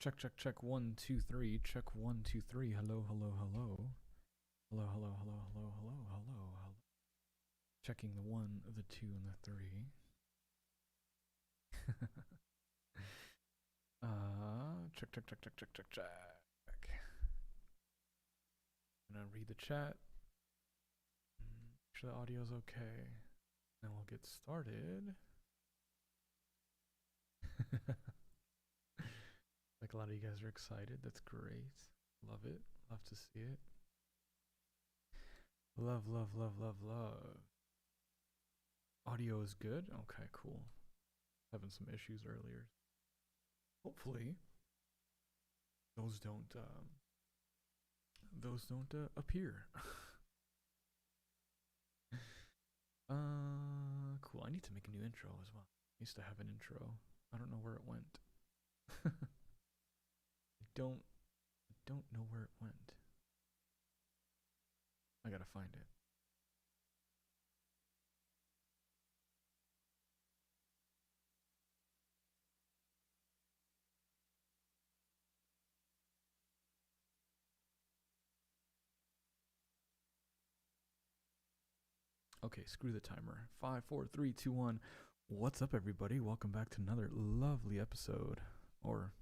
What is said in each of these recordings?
Check, check, check. 1, 2, 3. Check 1, 2, 3. Hello, hello, hello. Hello, hello, hello, hello, hello, hello, hello. Checking the 1, the 2, and the 3. Check, check, check, check, check, check, check. I'm gonna read the chat. Make sure the audio's okay. Then we'll get started. Like a lot of you guys are excited. That's great. Love it. Love to see it. Love, love, love, love, love. Audio is good? Okay, cool. Having some issues earlier. Hopefully, those don't appear. Cool. I need to make a new intro as well. I used to have an intro. I don't know where it went. I don't know where it went. I gotta find it. Okay, screw the timer. 5, 4, 3, 2, 1. What's up, everybody? Welcome back to another lovely episode, or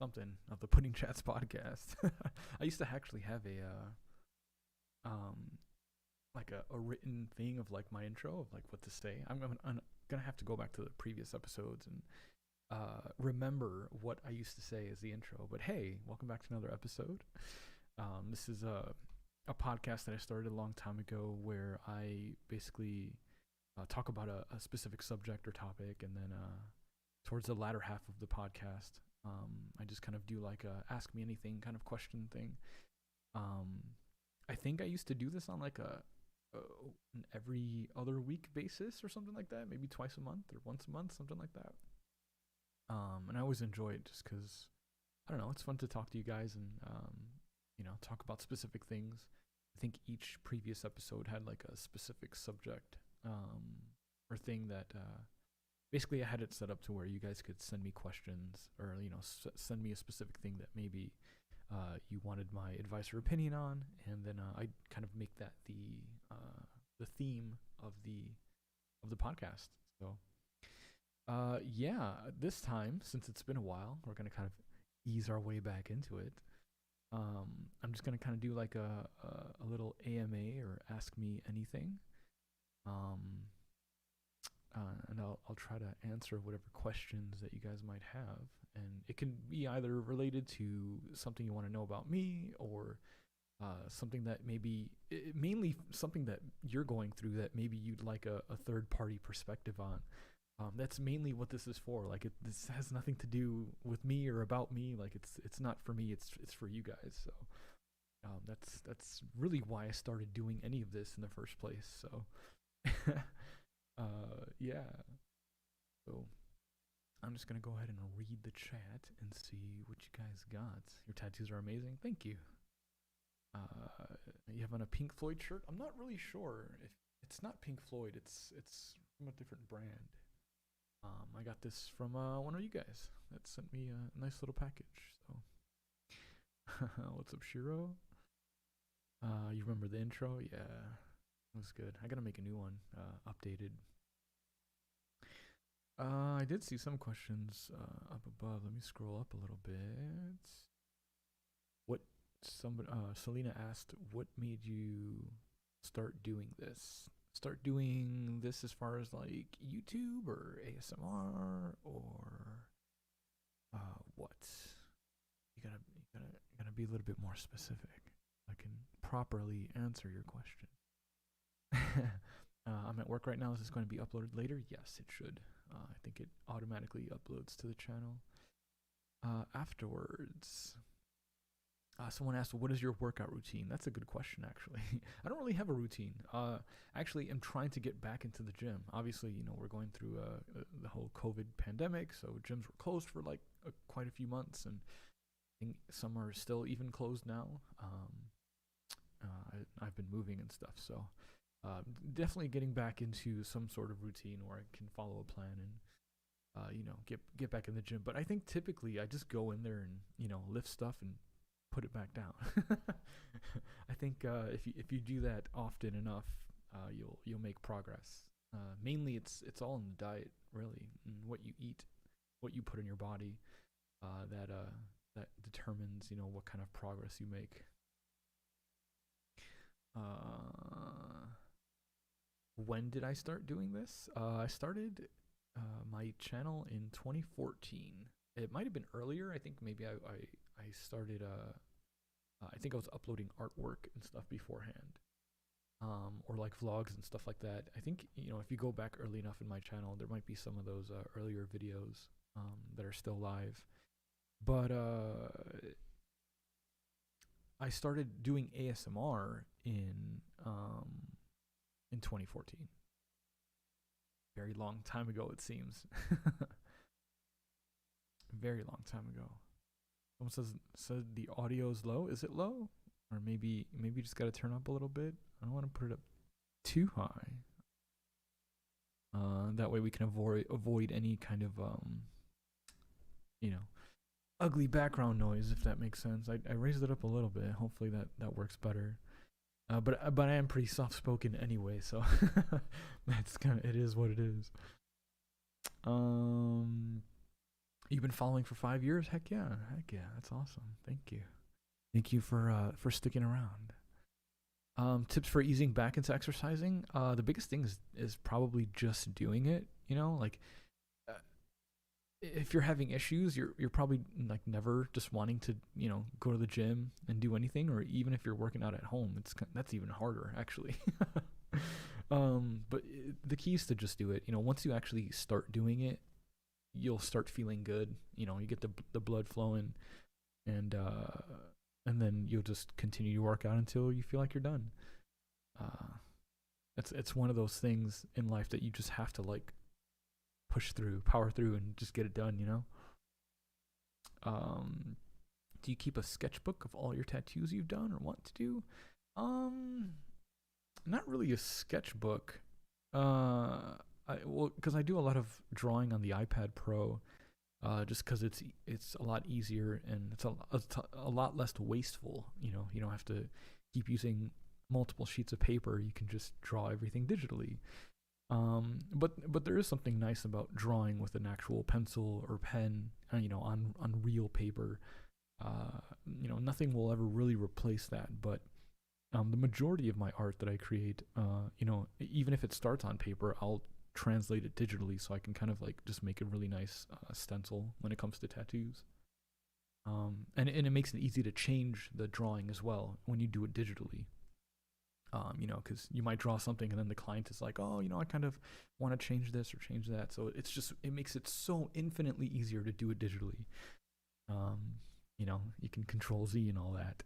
something, of the PuddingChats podcast. I used to actually have like a written thing of like my intro of like what to say. I'm gonna have to go back to the previous episodes and remember what I used to say as the intro. But hey, welcome back to another episode. This is a podcast that I started a long time ago where I basically talk about a specific subject or topic, and then towards the latter half of the podcast, I just kind of do like a ask me anything kind of question thing. I think I used to do this on like an every other week basis or something like that, maybe twice a month or once a month, something like that. And I always enjoy it just because, I don't know, it's fun to talk to you guys and talk about specific things. I think each previous episode had like a specific subject or thing that basically I had it set up to where you guys could send me questions or send me a specific thing that maybe you wanted my advice or opinion on, and then I kind of make that the theme of the podcast. So yeah, this time, since it's been a while, we're gonna kind of ease our way back into it. I'm just gonna kind of do like a little AMA or ask me anything, and I'll try to answer whatever questions that you guys might have, and it can be either related to something you want to know about me or something that mainly something that you're going through that maybe you'd like a third party perspective on. That's mainly what this is for. Like this has nothing to do with me or about me. Like it's not for me. It's for you guys. So that's really why I started doing any of this in the first place. So yeah. So I'm just gonna go ahead and read the chat and see what you guys got. Your tattoos are amazing. Thank you. You have on a Pink Floyd shirt. I'm not really sure if it's not Pink Floyd. It's from a different brand. I got this from one of you guys that sent me a nice little package. So, what's up, Shiro? You remember the intro? Yeah, it was good. I gotta make a new one, updated. I did see some questions up above. Let me scroll up a little bit. Selena asked, what made you start doing this? Start doing this as far as like YouTube or ASMR or what? You gotta be a little bit more specific. I can properly answer your question. I'm at work right now. Is this going to be uploaded later? Yes, it should. I think it automatically uploads to the channel afterwards. Someone asked, what is your workout routine? That's a good question, actually. I don't really have a routine. Actually, I'm trying to get back into the gym. Obviously, we're going through the whole COVID pandemic, so gyms were closed for like quite a few months, and I think some are still even closed now. I've been moving and stuff, so definitely getting back into some sort of routine where I can follow a plan and get back in the gym. But I think typically I just go in there and lift stuff and put it back down. I think if you do that often enough, you'll make progress. Mainly, it's all in the diet, really, and what you eat, what you put in your body. That determines what kind of progress you make. When did I start doing this? I started my channel in 2014. It might have been earlier. I think maybe I started. I think I was uploading artwork and stuff beforehand, or like vlogs and stuff like that. I think if you go back early enough in my channel, there might be some of those earlier videos that are still live. But I started doing ASMR in 2014. Very long time ago, it seems. Very long time ago. Someone said the audio's low. Is it low? Or maybe just gotta turn up a little bit. I don't want to put it up too high. That way we can avoid any kind of ugly background noise, if that makes sense. I raised it up a little bit. Hopefully that works better. But I am pretty soft spoken anyway, so it is what it is. You've been following for 5 years? Heck yeah, that's awesome. Thank you for sticking around. Tips for easing back into exercising. The biggest thing is probably just doing it. If you're having issues, you're probably like never just wanting to go to the gym and do anything, or even if you're working out at home, that's even harder actually. But the key is to just do it. Once you actually start doing it, you'll start feeling good. You get the blood flowing, and then you'll just continue to work out until you feel like you're done. It's one of those things in life that you just have to like push through, power through, and just get it done. Do you keep a sketchbook of all your tattoos you've done or want to do? Not really a sketchbook. Because I do a lot of drawing on the iPad Pro, just because it's a lot easier and it's a lot less wasteful. You don't have to keep using multiple sheets of paper. You can just draw everything digitally. But there is something nice about drawing with an actual pencil or pen, on real paper. Nothing will ever really replace that. But the majority of my art that I create, even if it starts on paper, I'll translate it digitally so I can kind of like just make a really nice stencil when it comes to tattoos. And it makes it easy to change the drawing as well when you do it digitally. Because you might draw something and then the client is like, oh, I kind of want to change this or change that. So it makes it so infinitely easier to do it digitally. You can Control Z and all that.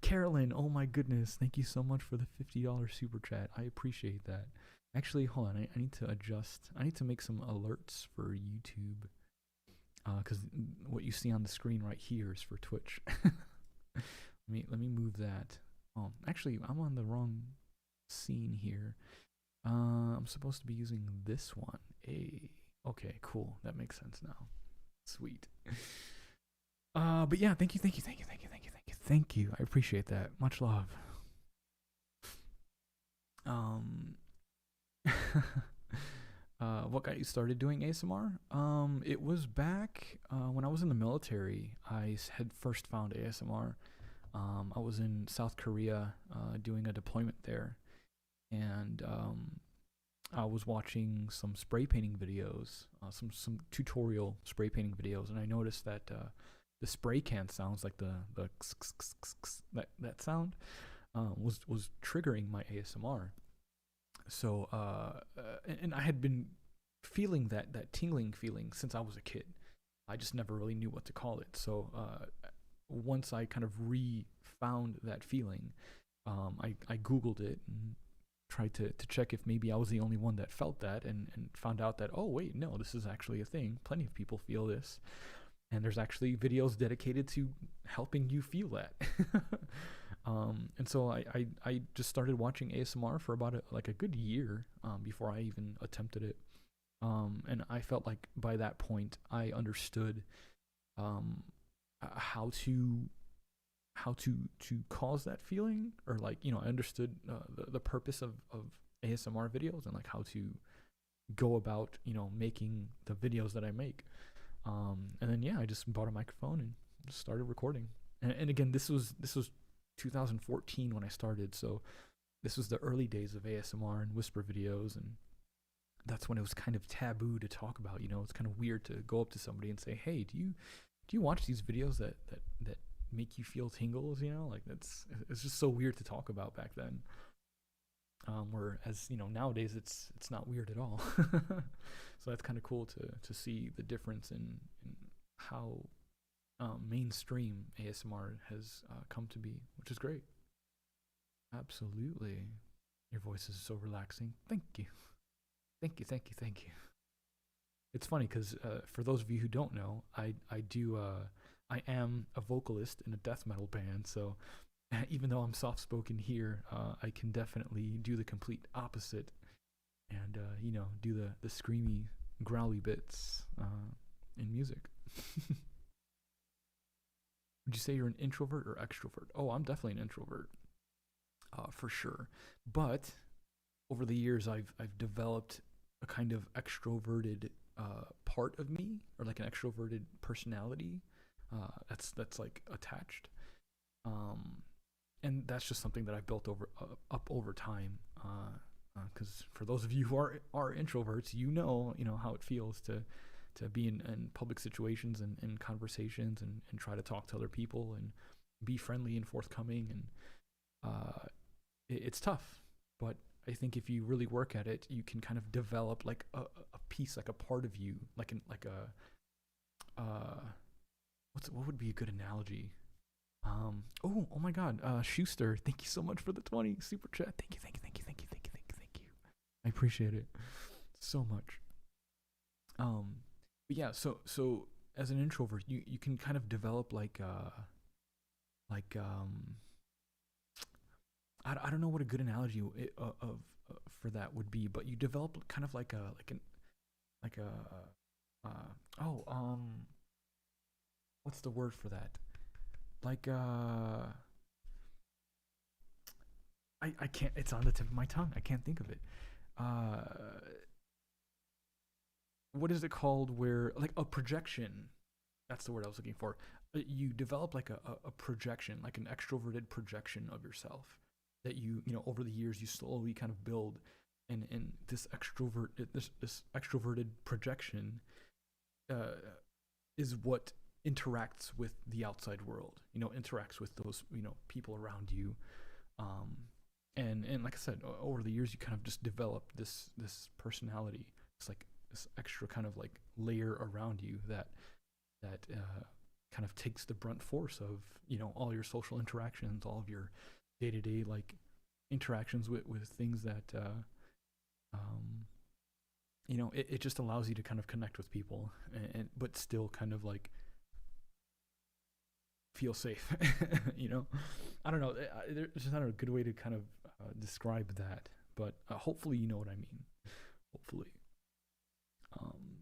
Carolyn, oh my goodness, thank you so much for the $50 super chat. I appreciate that. Actually, hold on, I need to adjust. I need to make some alerts for YouTube. Because what you see on the screen right here is for Twitch. Let me move that. Oh, actually, I'm on the wrong scene here. I'm supposed to be using this one. Okay, cool. That makes sense now. Sweet. But yeah, thank you. I appreciate that. Much love. What got you started doing ASMR? It was back when I was in the military. I had first found ASMR. I was in South Korea doing a deployment there, and I was watching some spray painting videos, some tutorial spray painting videos, and I noticed that the spray can sounds, like the that sound, was triggering my ASMR. So and I had been feeling that tingling feeling since I was a kid. I just never really knew what to call it. So once I kind of found that feeling, I Googled it and tried to check if maybe I was the only one that felt that, and found out that, oh wait, no, this is actually a thing. Plenty of people feel this, and there's actually videos dedicated to helping you feel that. And so I just started watching ASMR for about a good year before I even attempted it. And I felt like by that point I understood um, how to cause that feeling, or like, I understood the purpose of ASMR videos, and like how to go about making the videos that I make. And then, yeah, I just bought a microphone and just started recording. And again, this was 2014 when I started, so this was the early days of ASMR and whisper videos, and that's when it was kind of taboo to talk about. It's kind of weird to go up to somebody and say, "Hey, do you watch these videos that make you feel tingles?" Like it's just so weird to talk about back then. Whereas nowadays it's not weird at all. So that's kind of cool to see the difference in how mainstream ASMR has come to be, which is great. Absolutely. Your voice is so relaxing. Thank you. Thank you. Thank you. Thank you. It's funny because for those of you who don't know, I am a vocalist in a death metal band. So even though I'm soft spoken here, I can definitely do the complete opposite, and do the screamy, growly bits in music. Would you say you're an introvert or extrovert? Oh, I'm definitely an introvert, for sure. But over the years, I've developed a kind of extroverted part of me, or like an extroverted personality that's like attached. And that's just something that I've built up over time. Because for those of you who are introverts, you know how it feels to be in public situations and conversations, and try to talk to other people and be friendly and forthcoming, and it's tough. But I think if you really work at it, you can kind of develop like a piece, like a part of you, like a what would be a good analogy? Oh my God, Schuster, thank you so much for the 20 super chat. Thank you, thank you, thank you, thank you, thank you, thank you, thank you. I appreciate it so much. Um, but yeah, so as an introvert, you can kind of develop like I don't know what a good analogy of for that would be, but you develop kind of like a oh what's the word for that? Like I can't, it's on the tip of my tongue. I can't think of it. Uh what is it called, where like a projection, that's the word I was looking for. You develop like a projection, like an extroverted projection of yourself, that over the years you slowly kind of build, and this extroverted projection uh is what interacts with the outside world, interacts with those people around you. um and like I said, over the years you kind of just develop this personality. It's like this extra kind of like layer around you that kind of takes the brunt force of all your social interactions, all of your day-to-day like interactions with things that um it just allows you to kind of connect with people, and but still kind of like feel safe. I don't know, there's just not a good way to kind of describe that, but hopefully you know what I mean. Hopefully. um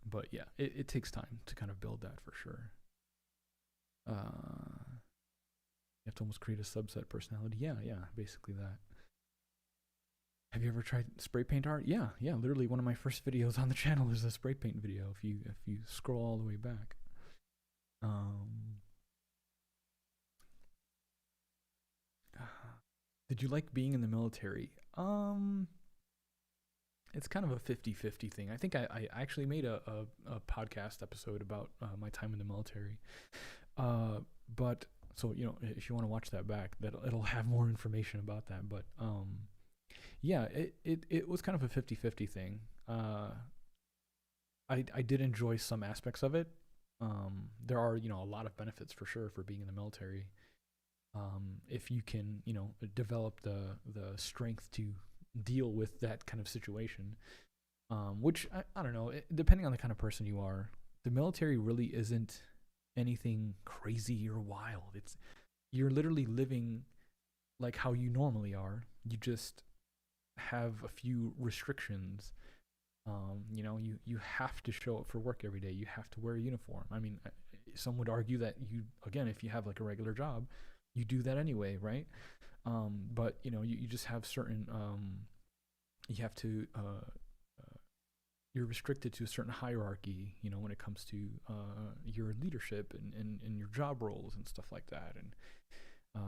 but yeah, it takes time to kind of build that, for sure. You have to almost create a subset personality. Yeah, basically that. Have you ever tried spray paint art? Yeah. Literally, one of my first videos on the channel is a spray paint video. If you scroll all the way back. Um, did you like being in the military? It's kind of a 50-50 thing. I think I actually made a podcast episode about my time in the military. But so if you want to watch that back, that it'll have more information about that. But yeah, it was kind of a 50-50 thing. I did enjoy some aspects of it. There are a lot of benefits, for sure, for being in the military. If you can develop the strength to deal with that kind of situation, which I don't know, depending on the kind of person you are, the military really isn't anything crazy or wild. You're literally living like how you normally are. You just have a few restrictions. You have to show up for work every day. You have to wear a uniform. I mean, some would argue that you, again, if you have like a regular job, you do that anyway, right? But you just have certain, you have to, you're restricted to a certain hierarchy, when it comes to your leadership and your job roles and stuff like that, and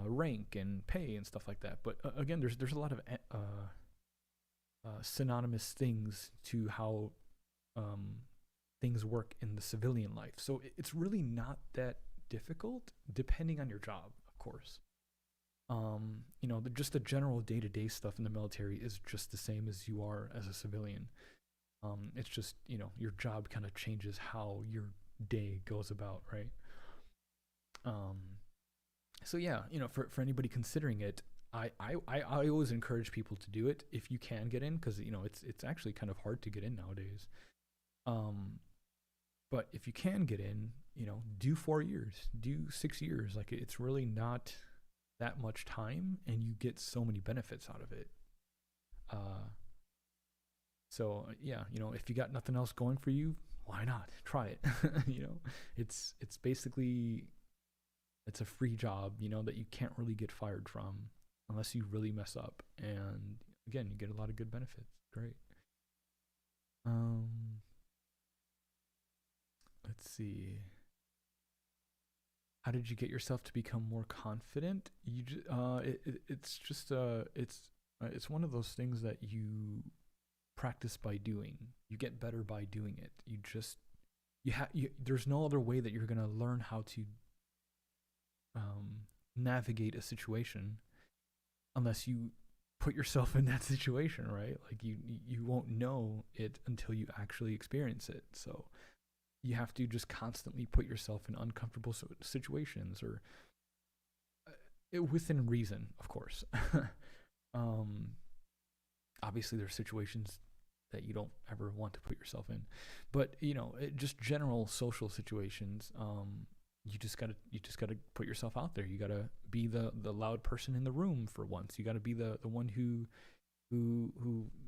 rank and pay and stuff like that. But again, there's a lot of synonymous things to how things work in the civilian life. So it's really not that difficult, depending on your job, of course. Just the general day-to-day stuff in the military is just the same as you are as a civilian. It's just, your job kind of changes how your day goes about, right? So yeah, for anybody considering it, I always encourage people to do it if you can get in, because it's actually kind of hard to get in nowadays. But if you can get in, do 4 years, do 6 years. Like, it's really not that much time, and you get so many benefits out of it. So yeah, if you got nothing else going for you, why not try it? It's basically, it's a free job, that you can't really get fired from unless you really mess up. And again, you get a lot of good benefits. Great. Let's see. How did you get yourself to become more confident? It's one of those things that you practice by doing. You get better by doing it. There's no other way that you're gonna learn how to navigate a situation unless you put yourself in that situation, right? Like, you won't know it until you actually experience it. So you have to just constantly put yourself in uncomfortable situations, or within reason, of course. Obviously there's situations that you don't ever want to put yourself in, but just general social situations, you just gotta put yourself out there. You gotta be the loud person in the room for once. You gotta be the one who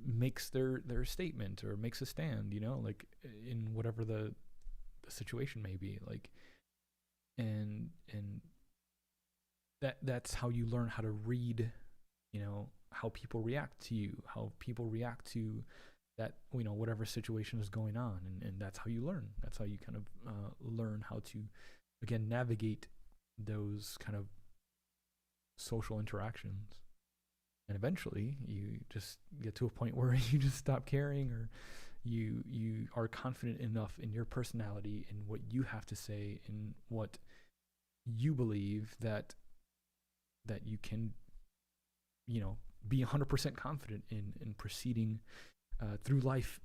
makes their statement or makes a stand, like, in whatever the situation may be, like, and that's how you learn how to read, how people react to you, how people react to that, whatever situation is going on, and that's how you learn. That's how you kind of learn how to, again, navigate those kind of social interactions. And eventually you just get to a point where you just stop caring, or you are confident enough in your personality, in what you have to say, in what you believe, that you can, be 100% confident in proceeding through life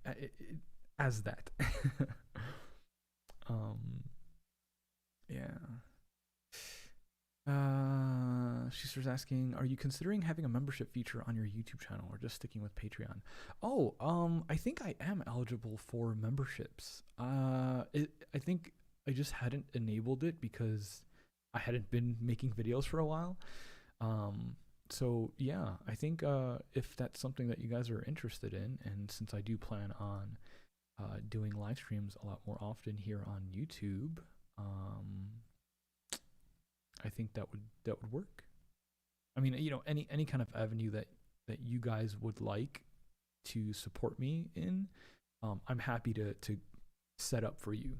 as that. Yeah. She starts asking, are you considering having a membership feature on your YouTube channel, or just sticking with Patreon? I think I am eligible for memberships. I think I just hadn't enabled it because I hadn't been making videos for a while. So yeah, I think if that's something that you guys are interested in, and since I do plan on doing live streams a lot more often here on YouTube, I think that would work. I mean, any kind of avenue that you guys would like to support me in, I'm happy to set up for you.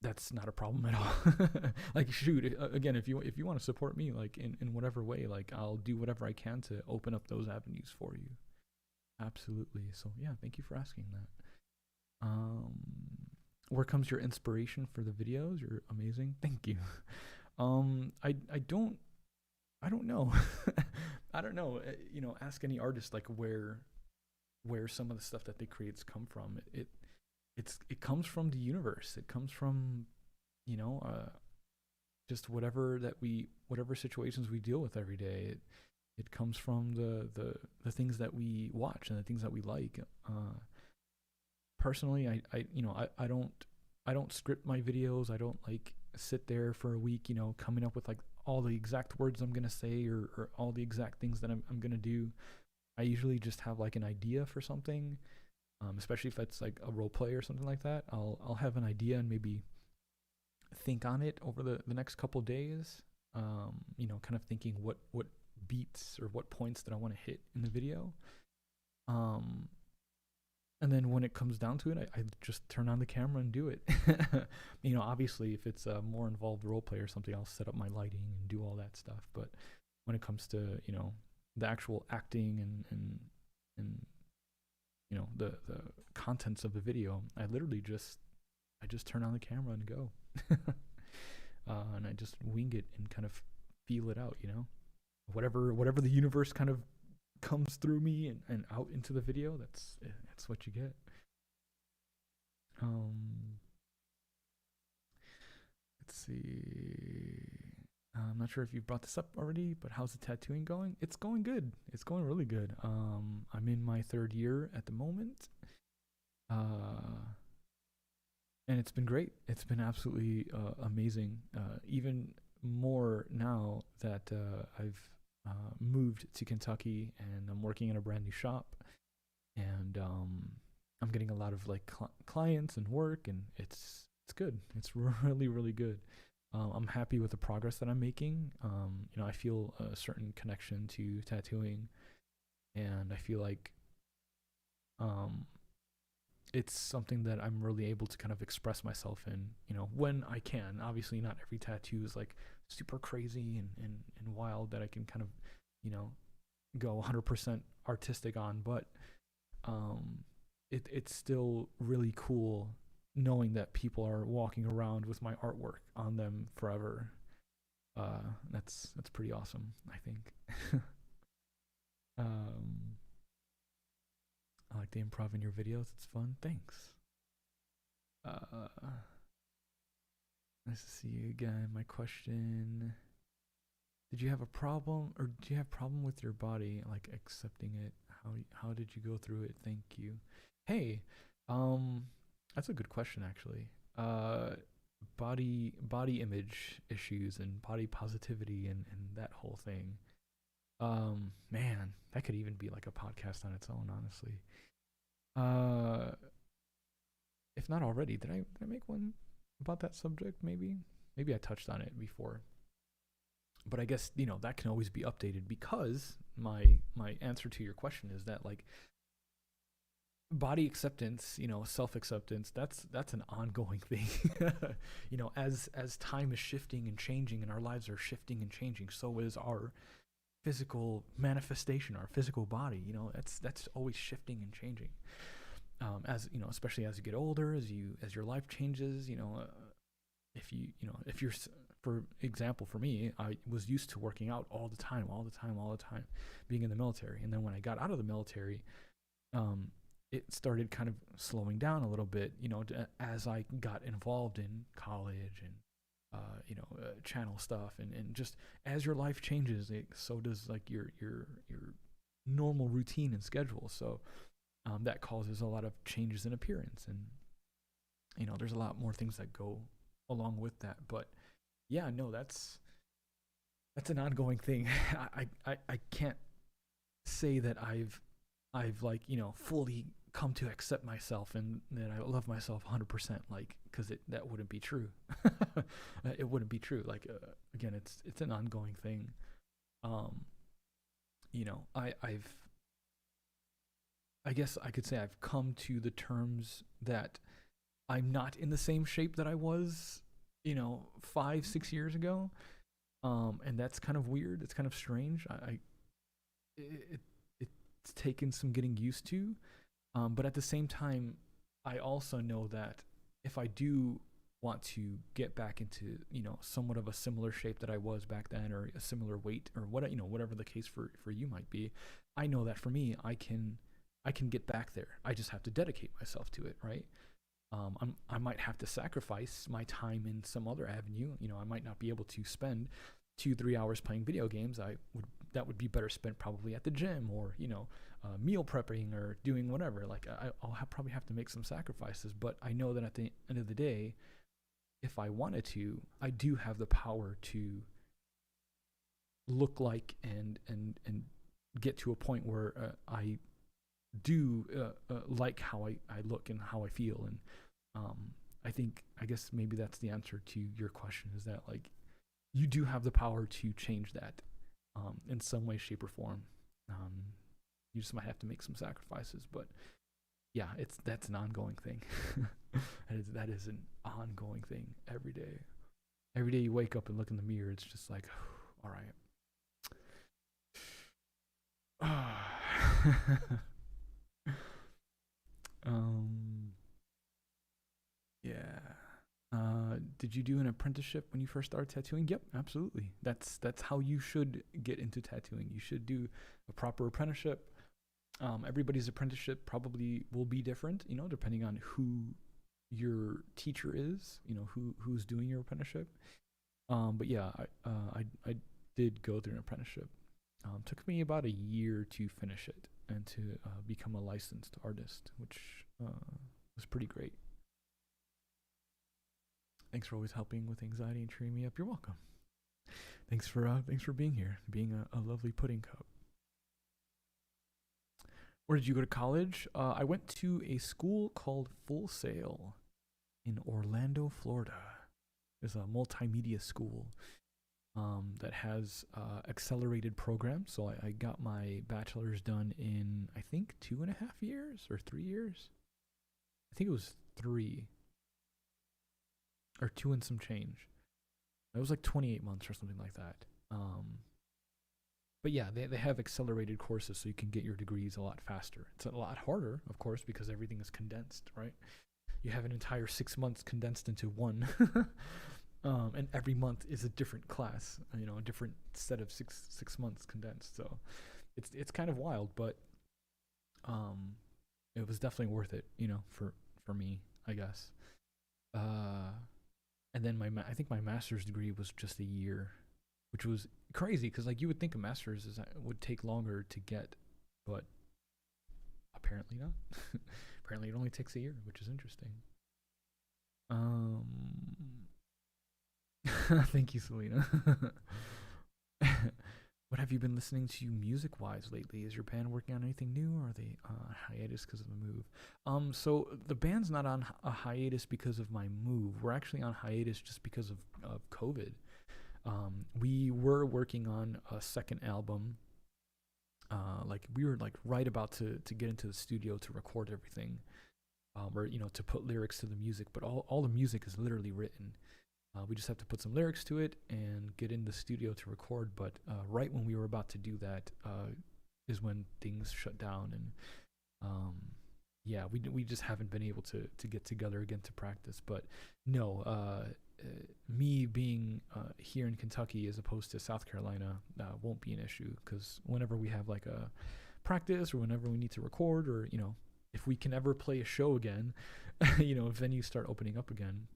That's not a problem at all. Like, shoot, again, if you want to support me, like, in whatever way, like, I'll do whatever I can to open up those avenues for you. Absolutely. So yeah, thank you for asking that. Where comes your inspiration for the videos? You're amazing. Thank you. I don't know. I don't know. Ask any artist, like, where some of the stuff that they create come from. It comes from the universe. It comes from, just whatever situations we deal with every day. It comes from the things that we watch and the things that we like. Personally, I don't I don't script my videos. I don't like sit there for a week, coming up with like all the exact words I'm gonna say, or all the exact things that I'm gonna do. I usually just have like an idea for something, especially if it's like a role play or something like that. I'll have an idea and maybe think on it over the next couple days. Kind of thinking what beats or what points that I want to hit in the video. And then when it comes down to it, I just turn on the camera and do it. Obviously, if it's a more involved role play or something, I'll set up my lighting and do all that stuff. But when it comes to the actual acting and the contents of the video, I literally just turn on the camera and go, and I just wing it and kind of feel it out. Whatever the universe kind of comes through me and out into the video, that's what you get. Let's see. I'm not sure if you've brought this up already, but how's the tattooing going? It's going good. It's going really good. I'm in my 3rd year at the moment. And it's been great. It's been absolutely amazing. Even more now that I've moved to Kentucky and I'm working in a brand new shop, and I'm getting a lot of like clients and work, and it's good. It's really, really good. I'm happy with the progress that I'm making. I feel a certain connection to tattooing, and I feel like it's something that I'm really able to kind of express myself in, when I can. Obviously, not every tattoo is like super crazy and wild that I can kind of, go 100% artistic on, but it's still really cool knowing that people are walking around with my artwork on them forever. That's pretty awesome, I think. I like the improv in your videos. It's fun. Thanks. Nice to see you again. My question: did you have a problem, or do you have a problem with your body, like accepting it? How did you go through it? Thank you. Hey, that's a good question actually. Body image issues and body positivity and that whole thing. Man, that could even be like a podcast on its own, honestly. If not already, did I make one about that subject? Maybe I touched on it before. But I guess, that can always be updated, because my answer to your question is that like body acceptance, self-acceptance, that's an ongoing thing. As time is shifting and changing and our lives are shifting and changing, so is our physical manifestation, our physical body. That's always shifting and changing. As especially as you get older, as your life changes, if you're, for example, for me, I was used to working out all the time, being in the military. And then when I got out of the military, it started kind of slowing down a little bit, as I got involved in college and, channel stuff, and just as your life changes, so does like your normal routine and schedule. So that causes a lot of changes in appearance, and there's a lot more things that go along with that. But yeah, no, that's an ongoing thing. I can't say that I've like fully come to accept myself and that I love myself 100%, like, because that wouldn't be true. It wouldn't be true. Like, again, it's an ongoing thing. I guess I could say I've come to the terms that I'm not in the same shape that I was, 5-6 years ago. And that's kind of weird. It's kind of strange. It's taken some getting used to. But at the same time, I also know that if I do want to get back into, somewhat of a similar shape that I was back then, or a similar weight, or whatever the case for you might be, I know that for me, I can get back there. I just have to dedicate myself to it, right? I might have to sacrifice my time in some other avenue. I might not be able to spend 2-3 hours playing video games. That would be better spent probably at the gym, or meal prepping or doing whatever. Like I'll probably have to make some sacrifices, but I know that at the end of the day, if I wanted to, I do have the power to look like and get to a point where I do like how I look and how I feel. And I guess maybe that's the answer to your question, is that like you do have the power to change that in some way, shape, or form. You just might have to make some sacrifices, but yeah, that's an ongoing thing. that is an ongoing thing every day. Every day you wake up and look in the mirror, it's just like, all right. Yeah. Did you do an apprenticeship when you first started tattooing? Yep, absolutely. That's how you should get into tattooing. You should do a proper apprenticeship. Everybody's apprenticeship probably will be different, depending on who your teacher is, who's doing your apprenticeship. But yeah, I did go through an apprenticeship. Took me about a year to finish it and to become a licensed artist, which was pretty great. Thanks for always helping with anxiety and cheering me up. You're welcome. Thanks for being here, being a lovely pudding cup. Where did you go to college? I went to a school called Full Sail in Orlando, Florida. It's a multimedia school that has accelerated programs. So I got my bachelor's done in, I think, 2.5 years or 3 years. I think it was 3 or 2 and some change. It was like 28 months or something like that. But yeah, they have accelerated courses so you can get your degrees a lot faster. It's a lot harder, of course, because everything is condensed, right? You have an entire 6 months condensed into one. And every month is a different class, a different set of six months condensed. So it's kind of wild, but it was definitely worth it, for me, I guess. And then I think my master's degree was just a year, which was crazy because like you would think a master's would take longer to get, but apparently not. Apparently it only takes a year, which is interesting. Thank you, Selena. What have you been listening to music-wise lately? Is your band working on anything new, or are they hiatus because of the move? So the band's not on a hiatus because of my move. We're actually on hiatus just because of COVID. We were working on a second album. We were like right about to get into the studio to record everything, or to put lyrics to the music. But all the music is literally written. We just have to put some lyrics to it and get in the studio to record. But right when we were about to do that is when things shut down. And yeah, we just haven't been able to get together again to practice. But no, me being here in Kentucky as opposed to South Carolina won't be an issue, because whenever we have like a practice or whenever we need to record, or if we can ever play a show again, if venues start opening up again,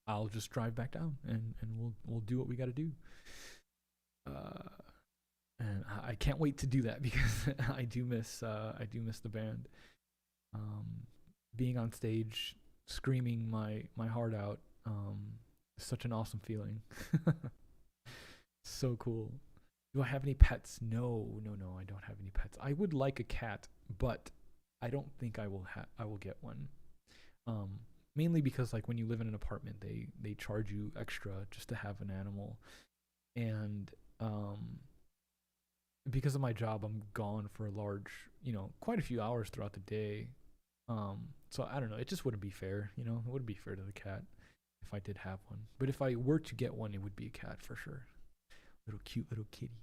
I'll just drive back down and we'll do what we got to do. And I can't wait to do that because I do miss the band. Being on stage, screaming my heart out, is such an awesome feeling. So cool. Do I have any pets? No, I don't have any pets. I would like a cat, but I don't think I will get one. Mainly because like when you live in an apartment, they charge you extra just to have an animal. And because of my job, I'm gone for a large, quite a few hours throughout the day. So I don't know, it just wouldn't be fair, it wouldn't be fair to the cat if I did have one. But if I were to get one, it would be a cat for sure. Cute little kitty.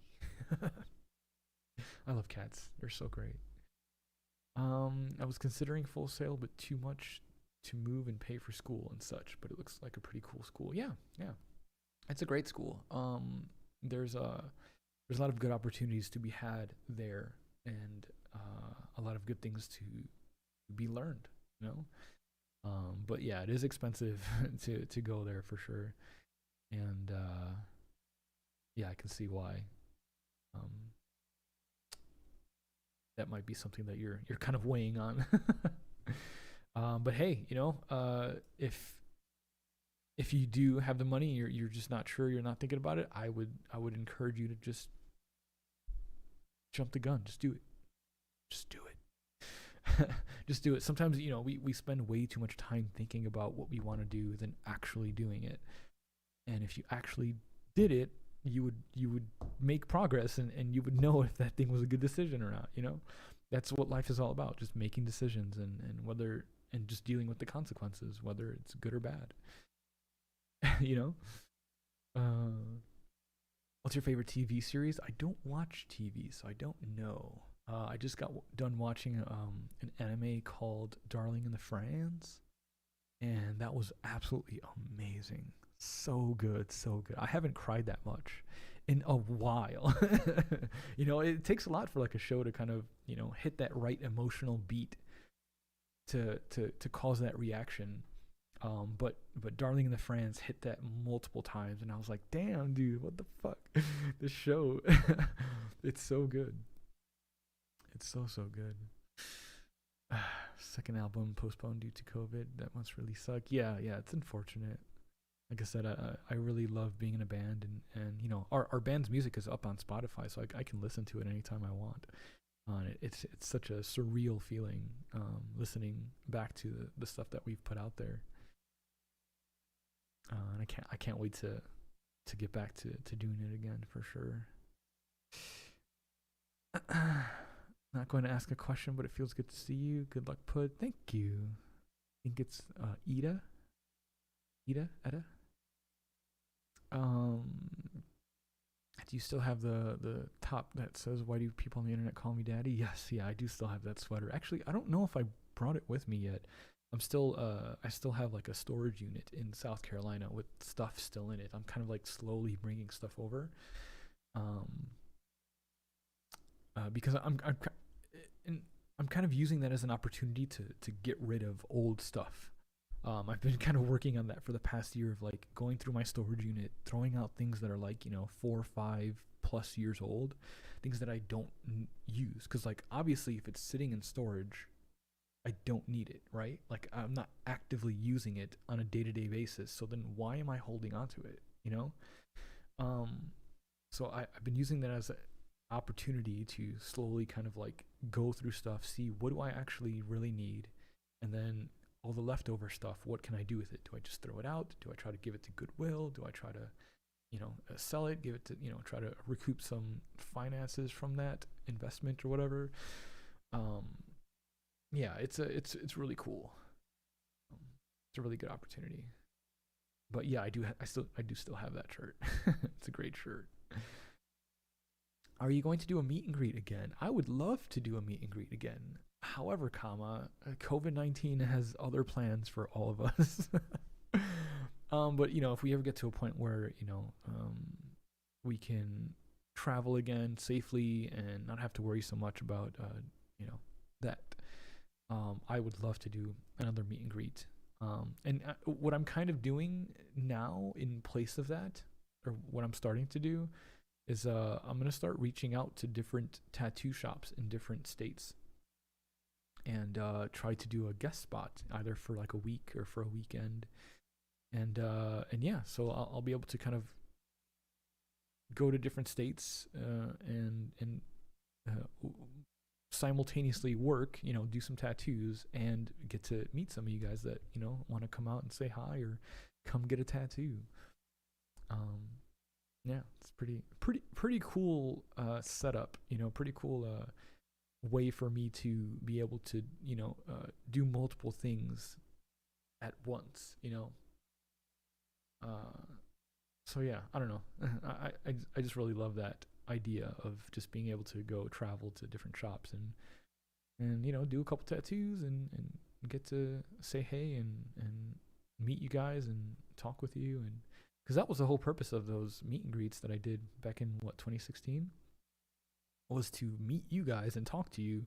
I love cats. They're so great. I was considering Full Sail, but too much to move and pay for school and such, but it looks like a pretty cool school. Yeah. It's a great school. There's a lot of good opportunities to be had there, and a lot of good things to be learned, but yeah, it is expensive to go there for sure. And yeah, I can see why. that might be something that you're kind of weighing on. But hey, if you do have the money, you're just not sure, you're not thinking about it, I would encourage you to just jump the gun. Just do it. Just do it. Just do it. Sometimes, we spend way too much time thinking about what we want to do than actually doing it. And if you actually did it, you would make progress, and you would know if that thing was a good decision or not. That's what life is all about, just making decisions and just dealing with the consequences, whether it's good or bad. What's your favorite TV series? I don't watch TV, so I don't know. I just got done watching an anime called Darling in the Franxx, and that was absolutely amazing. So good, so good. I haven't cried that much in a while. It takes a lot for like a show to kind of, hit that right emotional beat to cause that reaction. But Darling in the Franxx hit that multiple times, and I was like, damn, dude, what the fuck? This show, it's so good. It's so good. Second album postponed due to COVID. That must really suck. Yeah, it's unfortunate. Like I said, I really love being in a band, and our band's music is up on Spotify, so I can listen to it anytime I want. It's such a surreal feeling, listening back to the stuff that we've put out there. And I can't wait to get back to doing it again for sure. Not going to ask a question, but it feels good to see you. Good luck, Pud. Thank you. I think it's Eda. Do you still have the top that says, "Why do people on the internet call me daddy?" Yes, yeah, I do still have that sweater. Actually, I don't know if I brought it with me yet. I still have like a storage unit in South Carolina with stuff still in it. I'm kind of like slowly bringing stuff over, because I'm kind of using that as an opportunity to get rid of old stuff. I've been kind of working on that for the past year, of like going through my storage unit, throwing out things that are like 4 or 5 plus years old, things that I don't use. Because like obviously if it's sitting in storage, I don't need it, right? Like I'm not actively using it on a day-to-day basis. So then why am I holding on to it? So I've been using that as an opportunity to slowly kind of like go through stuff, see what do I actually really need, and then all the leftover stuff, what can I do with it? Do I just throw it out? Do I try to give it to Goodwill? Do I try to, sell it, give it to, try to recoup some finances from that investment or whatever? Yeah, it's really cool. It's a really good opportunity. But yeah, I do still have that shirt. It's a great shirt. Are you going to do a meet and greet again? I would love to do a meet and greet again. However, COVID-19 has other plans for all of us. But if we ever get to a point where we can travel again safely and not have to worry so much about that, I would love to do another meet and greet. And what I'm kind of doing now in place of that, or what I'm starting to do, is I'm gonna start reaching out to different tattoo shops in different states, and try to do a guest spot either for like a week or for a weekend, and yeah, so I'll be able to kind of go to different states and simultaneously work, do some tattoos, and get to meet some of you guys that want to come out and say hi or come get a tattoo. Yeah, it's pretty cool setup, pretty cool way for me to be able to do multiple things at once. So yeah, I don't know. I just really love that idea of just being able to go travel to different shops and do a couple tattoos and get to say hey and meet you guys and talk with you, and because that was the whole purpose of those meet and greets that I did back in 2016, was to meet you guys and talk to you,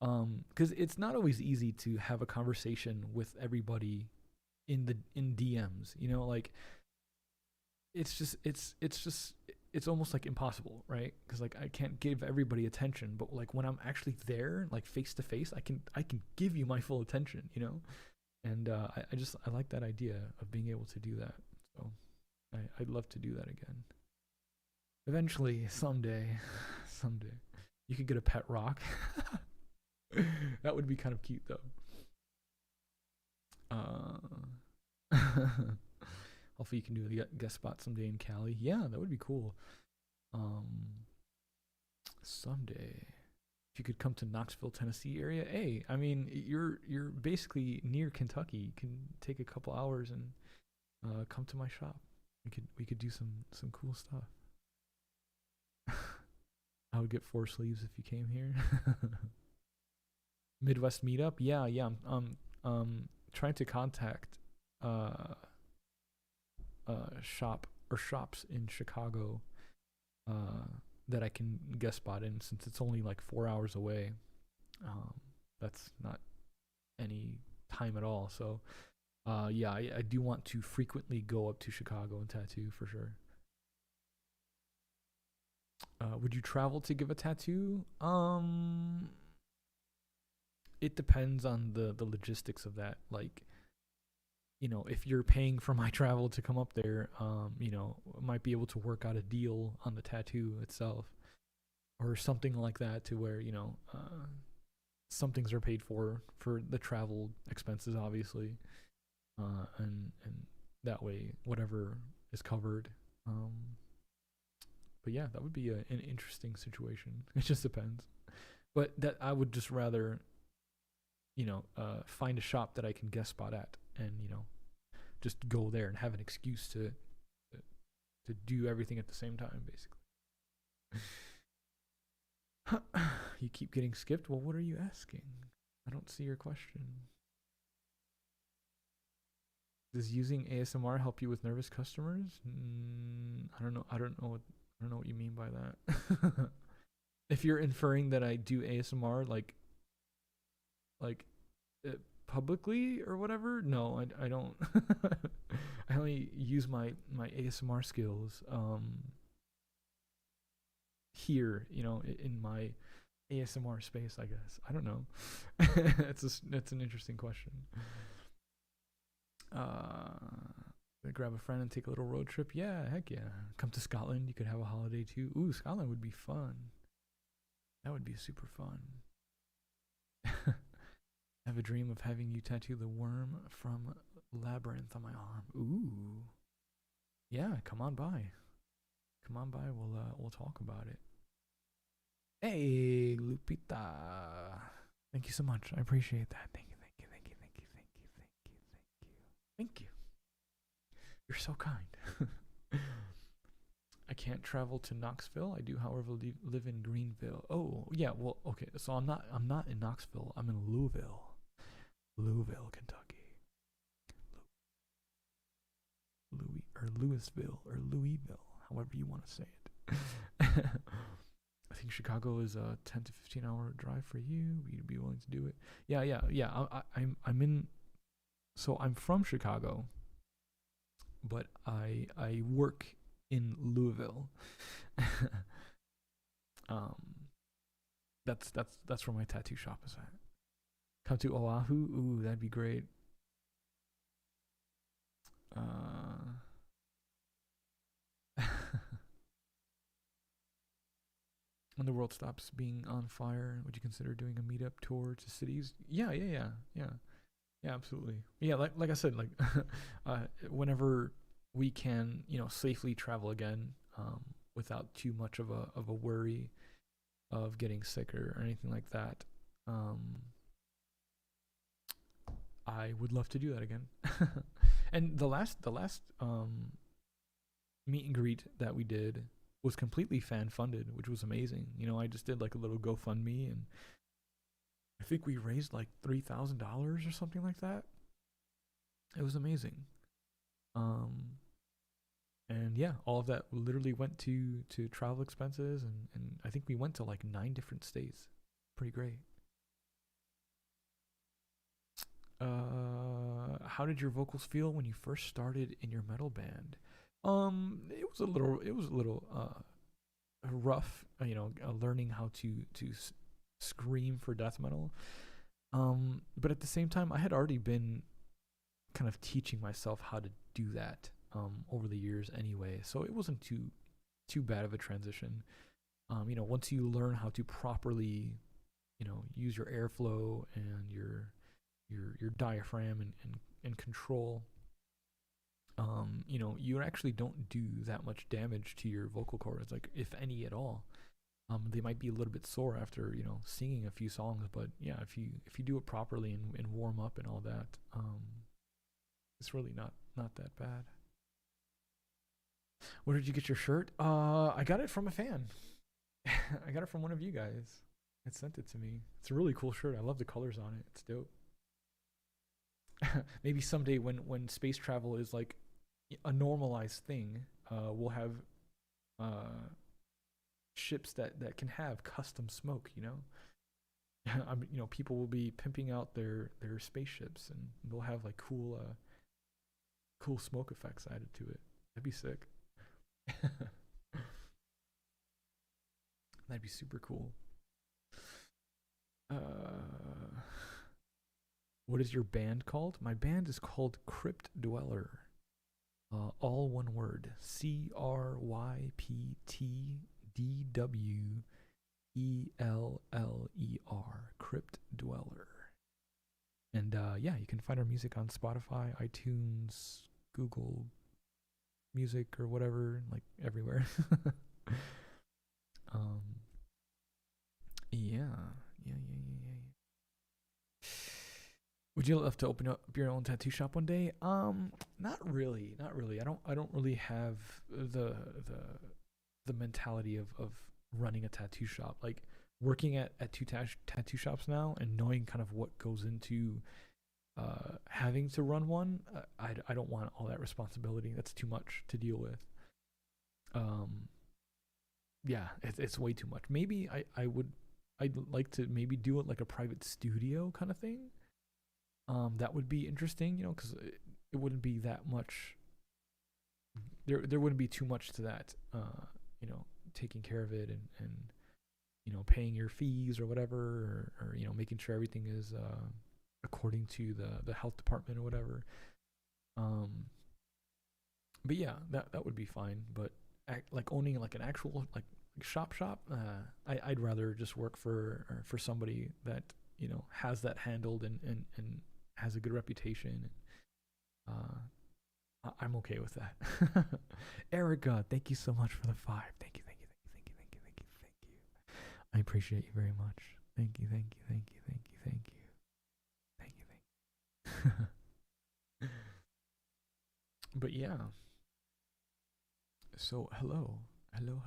because it's not always easy to have a conversation with everybody in DMs, like it's it's almost like impossible, right? Because like I can't give everybody attention, but like when I'm actually there, like face to face, I can give you my full attention, you know. And I like that idea of being able to do that. So I'd love to do that again. Eventually, someday, someday, you could get a pet rock. That would be kind of cute, though. Hopefully, you can do a guest spot someday in Cali. Yeah, that would be cool. Um, Someday, if you could come to Knoxville, Tennessee area. Hey, I mean, you're basically near Kentucky. You can take a couple hours and come to my shop. We could do some cool stuff. I would get 4 sleeves if you came here. Midwest meetup. Yeah, yeah. Trying to contact shops in Chicago that I can guest spot in, since it's only like 4 hours away. That's not any time at all. So yeah, I do want to frequently go up to Chicago and tattoo for sure. Would you travel to give a tattoo? It depends on the logistics of that. Like, you know, if you're paying for my travel to come up there, you know, I might be able to work out a deal on the tattoo itself, or something like that, to where, you know, some things are paid for the travel expenses, obviously, and that way whatever is covered. But yeah, that would be an interesting situation. It just depends. But that I would just rather, you know, find a shop that I can guest spot at, and, you know, just go there and have an excuse to do everything at the same time, basically. You keep getting skipped? Well, what are you asking? I don't see your question. Does using ASMR help you with nervous customers? I don't know. I don't know what you mean by that. If you're inferring that I do ASMR like publicly or whatever, no, I don't. I only use my ASMR skills here, you know, in my ASMR space, I guess. I don't know. It's an interesting question. Grab a friend and take a little road trip. Yeah, heck yeah. Come to Scotland. You could have a holiday too. Ooh, Scotland would be fun. That would be super fun. I have a dream of having you tattoo the worm from Labyrinth on my arm. Ooh. Yeah, come on by. Come on by. We'll talk about it. Hey, Lupita. Thank you so much. I appreciate that. Thank you. Thank you. You're so kind. I can't travel to Knoxville. I do, however, live in Greenville. Oh, yeah. Well, okay. So I'm not in Knoxville. I'm in Louisville, Kentucky. Louisville or Louisville, however you want to say it. I think Chicago is a 10 to 15 hour drive for you. You'd be willing to do it. Yeah. I'm in. So I'm from Chicago, but I work in Louisville. That's where my tattoo shop is at. Come to Oahu. Ooh, that'd be great. When the world stops being on fire, would you consider doing a meetup tour to cities? Yeah, absolutely. Yeah, like I said, like whenever we can, you know, safely travel again, without too much of a worry of getting sick or anything like that, I would love to do that again. And the last meet and greet that we did was completely fan funded, which was amazing. You know, I just did like a little GoFundMe, and I think we raised like $3,000 or something like that. It was amazing. And yeah, all of that literally went to travel expenses, and I think we went to like 9 different states. Pretty great. How did your vocals feel when you first started in your metal band? It was a little rough, learning how to scream for death metal. But at the same time, I had already been kind of teaching myself how to do that over the years anyway, so it wasn't too bad of a transition. Once you learn how to properly, use your airflow and your diaphragm and control, you actually don't do that much damage to your vocal cords, like if any at all. They might be a little bit sore after singing a few songs, but yeah, if you do it properly and warm up and all that, it's really not that bad. Where did you get your shirt? I got it from a fan. I got it from one of you guys. It sent it to me. It's a really cool shirt. I love the colors on it. It's dope. Maybe someday when space travel is like a normalized thing, we'll have ships that can have custom smoke. People will be pimping out their spaceships, and they'll have like cool smoke effects added to it. That'd be sick. That'd be super cool. What is your band called? My band is called Crypt Dweller. All one word. CryptDweller. Crypt Dweller. And yeah, you can find our music on Spotify, iTunes, Google Music, or whatever, like everywhere. Yeah. Would you love to open up your own tattoo shop one day? Not really. I don't really have the mentality of running a tattoo shop. Like working at two tattoo shops now, and knowing kind of what goes into having to run one. I don't want all that responsibility. That's too much to deal with. Yeah, it's way too much. Maybe I'd like to maybe do it like a private studio kind of thing. That would be interesting, because it wouldn't be that much. There wouldn't be too much to that. Taking care of it and paying your fees or whatever, or making sure everything is according to the health department or whatever. But yeah, that would be fine. But like owning like an actual like shop, I'd rather just work for somebody that has that handled and has a good reputation. I'm okay with that. Erica, thank you so much for the 5. Thank you. I appreciate you very much. Thank you. But yeah. So hello. Hello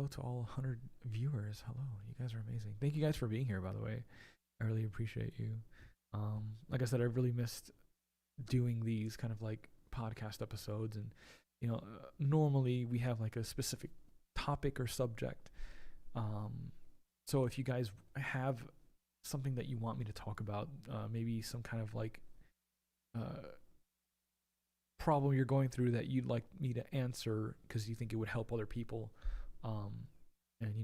to all 100 viewers. Hello, you guys are amazing. Thank you guys for being here, by the way. I really appreciate you. Like I said, I really missed doing these kind of like podcast episodes, and normally we have like a specific topic or subject. So if you guys have something that you want me to talk about, maybe some kind of like problem you're going through that you'd like me to answer because you think it would help other people, and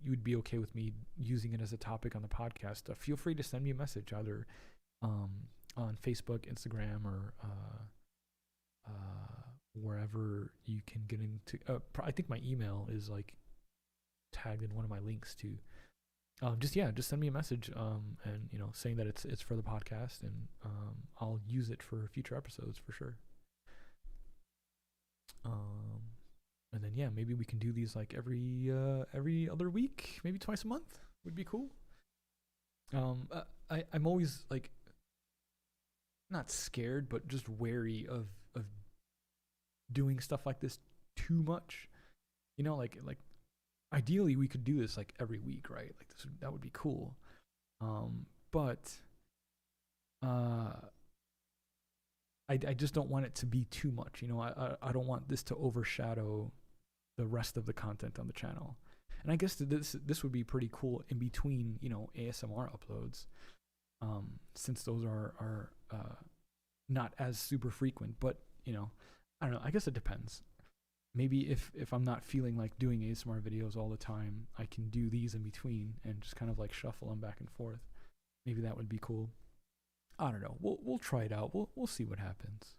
you'd be okay with me using it as a topic on the podcast, feel free to send me a message either on Facebook, Instagram, or wherever you can get into. I think my email is like tagged in one of my links too. Just send me a message, and saying that it's for the podcast, and I'll use it for future episodes for sure. And then maybe we can do these like every other week, maybe twice a month would be cool. I'm always like not scared, but just wary of doing stuff like this too much. Like ideally we could do this like every week, right? Like that would be cool. But I just don't want it to be too much. I don't want this to overshadow the rest of the content on the channel. And I guess this would be pretty cool in between, ASMR uploads. since those are not as super frequent. But I don't know. I guess it depends. Maybe if I'm not feeling like doing ASMR videos all the time, I can do these in between and just kind of like shuffle them back and forth. Maybe that would be cool. I don't know. We'll try it out. We'll see what happens.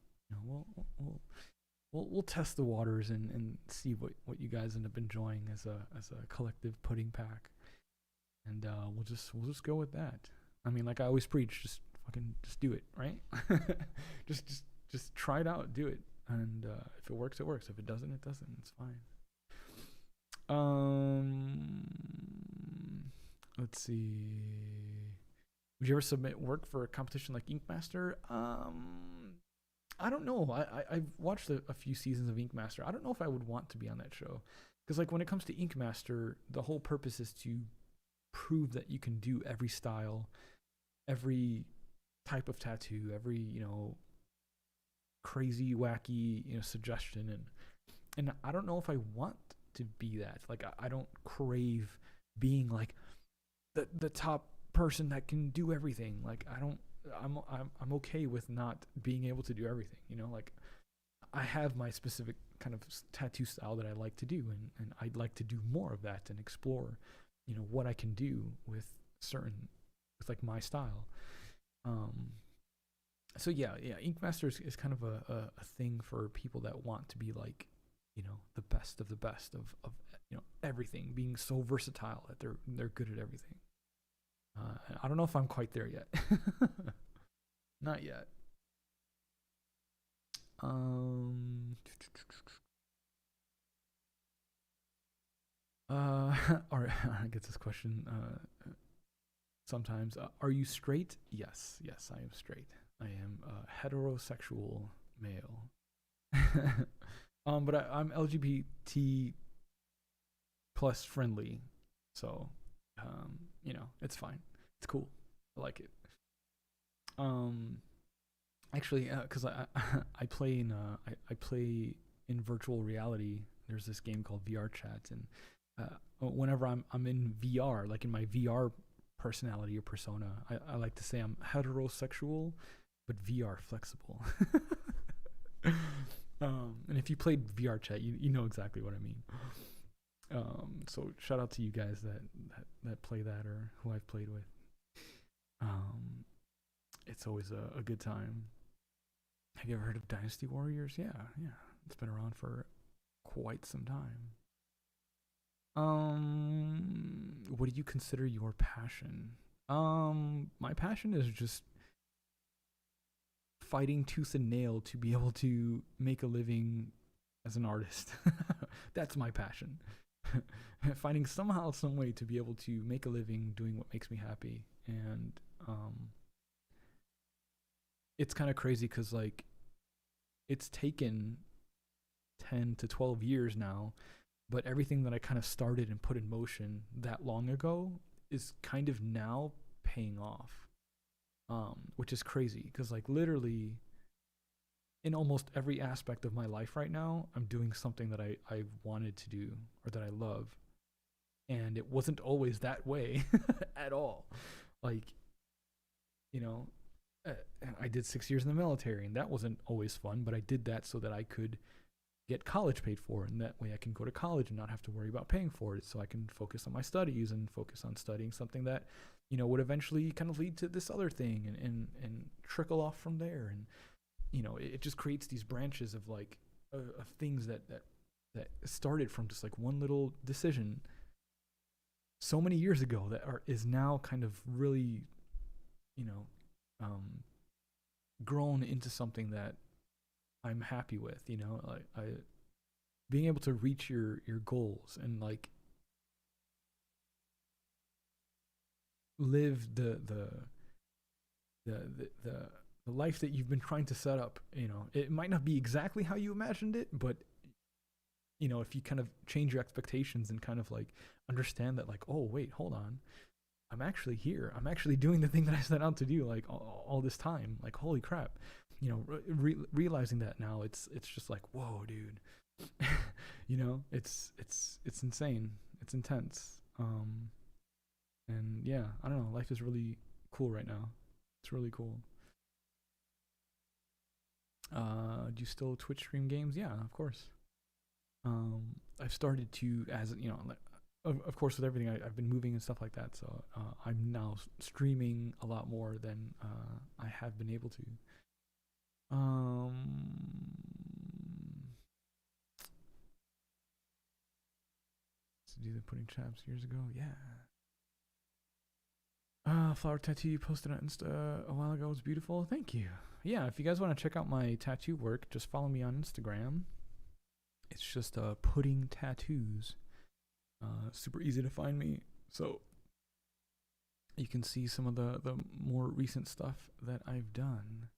We'll test the waters and see what you guys end up enjoying as a collective pudding pack, and we'll just go with that. I mean, like I always preach, just do it, right? just try it out, do it, and if it works, it works. If it doesn't, it doesn't. It's fine. Let's see. Would you ever submit work for a competition like Ink Master? I don't know. I've watched a few seasons of Ink Master. I don't know if I would want to be on that show, because like when it comes to Ink Master, the whole purpose is to prove that you can do every style, every type of tattoo, every crazy, wacky suggestion, and I don't know if I want to be that. Like I don't crave being like the top person that can do everything. Like I'm okay with not being able to do everything. Like I have my specific kind of tattoo style that I like to do, and I'd like to do more of that and explore what I can do with like my style. So yeah, Ink Master is kind of a thing for people that want to be like the best of the best of everything, being so versatile that they're good at everything. I don't know if I'm quite there yet. Not yet. Or I get this question sometimes. Are you straight? Yes, I am straight. I am a heterosexual male. But I'm LGBT plus friendly, so it's fine. It's cool. I like it. Actually, because I play in virtual reality. There's this game called VR Chats, and whenever I'm in VR, like in my VR personality or persona, I like to say I'm heterosexual, but VR flexible. And if you played VR Chat, you know exactly what I mean. So shout out to you guys that play that or who I've played with. It's always a good time. Have you ever heard of Dynasty Warriors? Yeah. It's been around for quite some time. What do you consider your passion? My passion is just fighting tooth and nail to be able to make a living as an artist. That's my passion. Finding somehow, some way to be able to make a living doing what makes me happy. And it's kind of crazy because like it's taken 10 to 12 years now, but everything that I kind of started and put in motion that long ago is kind of now paying off, which is crazy because like literally in almost every aspect of my life right now, I'm doing something that I wanted to do or that I love. And it wasn't always that way at all. Like, I did 6 years in the military, and that wasn't always fun, but I did that so that I could get college paid for, and that way I can go to college and not have to worry about paying for it, so I can focus on my studies and focus on studying something that, would eventually kind of lead to this other thing and trickle off from there. And, it just creates these branches of like, of things that started from just like one little decision so many years ago that is now kind of really, grown into something that I'm happy with, like being able to reach your goals and like live the life that you've been trying to set up. It might not be exactly how you imagined it, but if you kind of change your expectations and kind of like understand that like, oh wait, hold on, I'm actually here, I'm actually doing the thing that I set out to do like all this time, like holy crap, realizing that now, it's just like, whoa dude. It's insane, it's intense. And yeah, I don't know, life is really cool right now. It's really cool. Do you still Twitch stream games? Yeah, of course. I've started to, as you know, of course, with everything, I've been moving and stuff like that. So I'm now streaming a lot more than I have been able to. To do the pudding chaps years ago, yeah. Flower tattoo you posted on Insta a while ago was beautiful. Thank you. Yeah, if you guys want to check out my tattoo work, just follow me on Instagram. It's just pudding tattoos. Super easy to find me. So you can see some of the more recent stuff that I've done.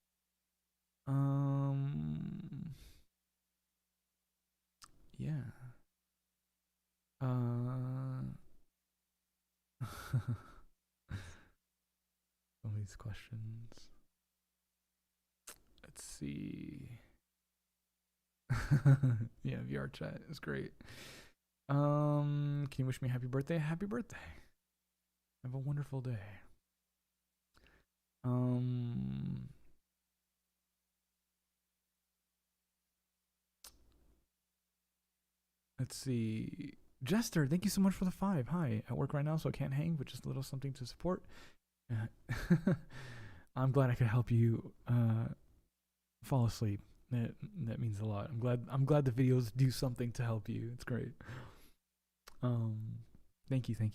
Yeah. Some of these questions. Let's see. Yeah, VR chat is great. Can you wish me happy birthday? Happy birthday. Have a wonderful day. Let's see. Jester, thank you so much for the 5. Hi, at work right now, so I can't hang, but just a little something to support. I'm glad I could help you fall asleep. That means a lot. I'm glad the videos do something to help you. It's great. Thank you. I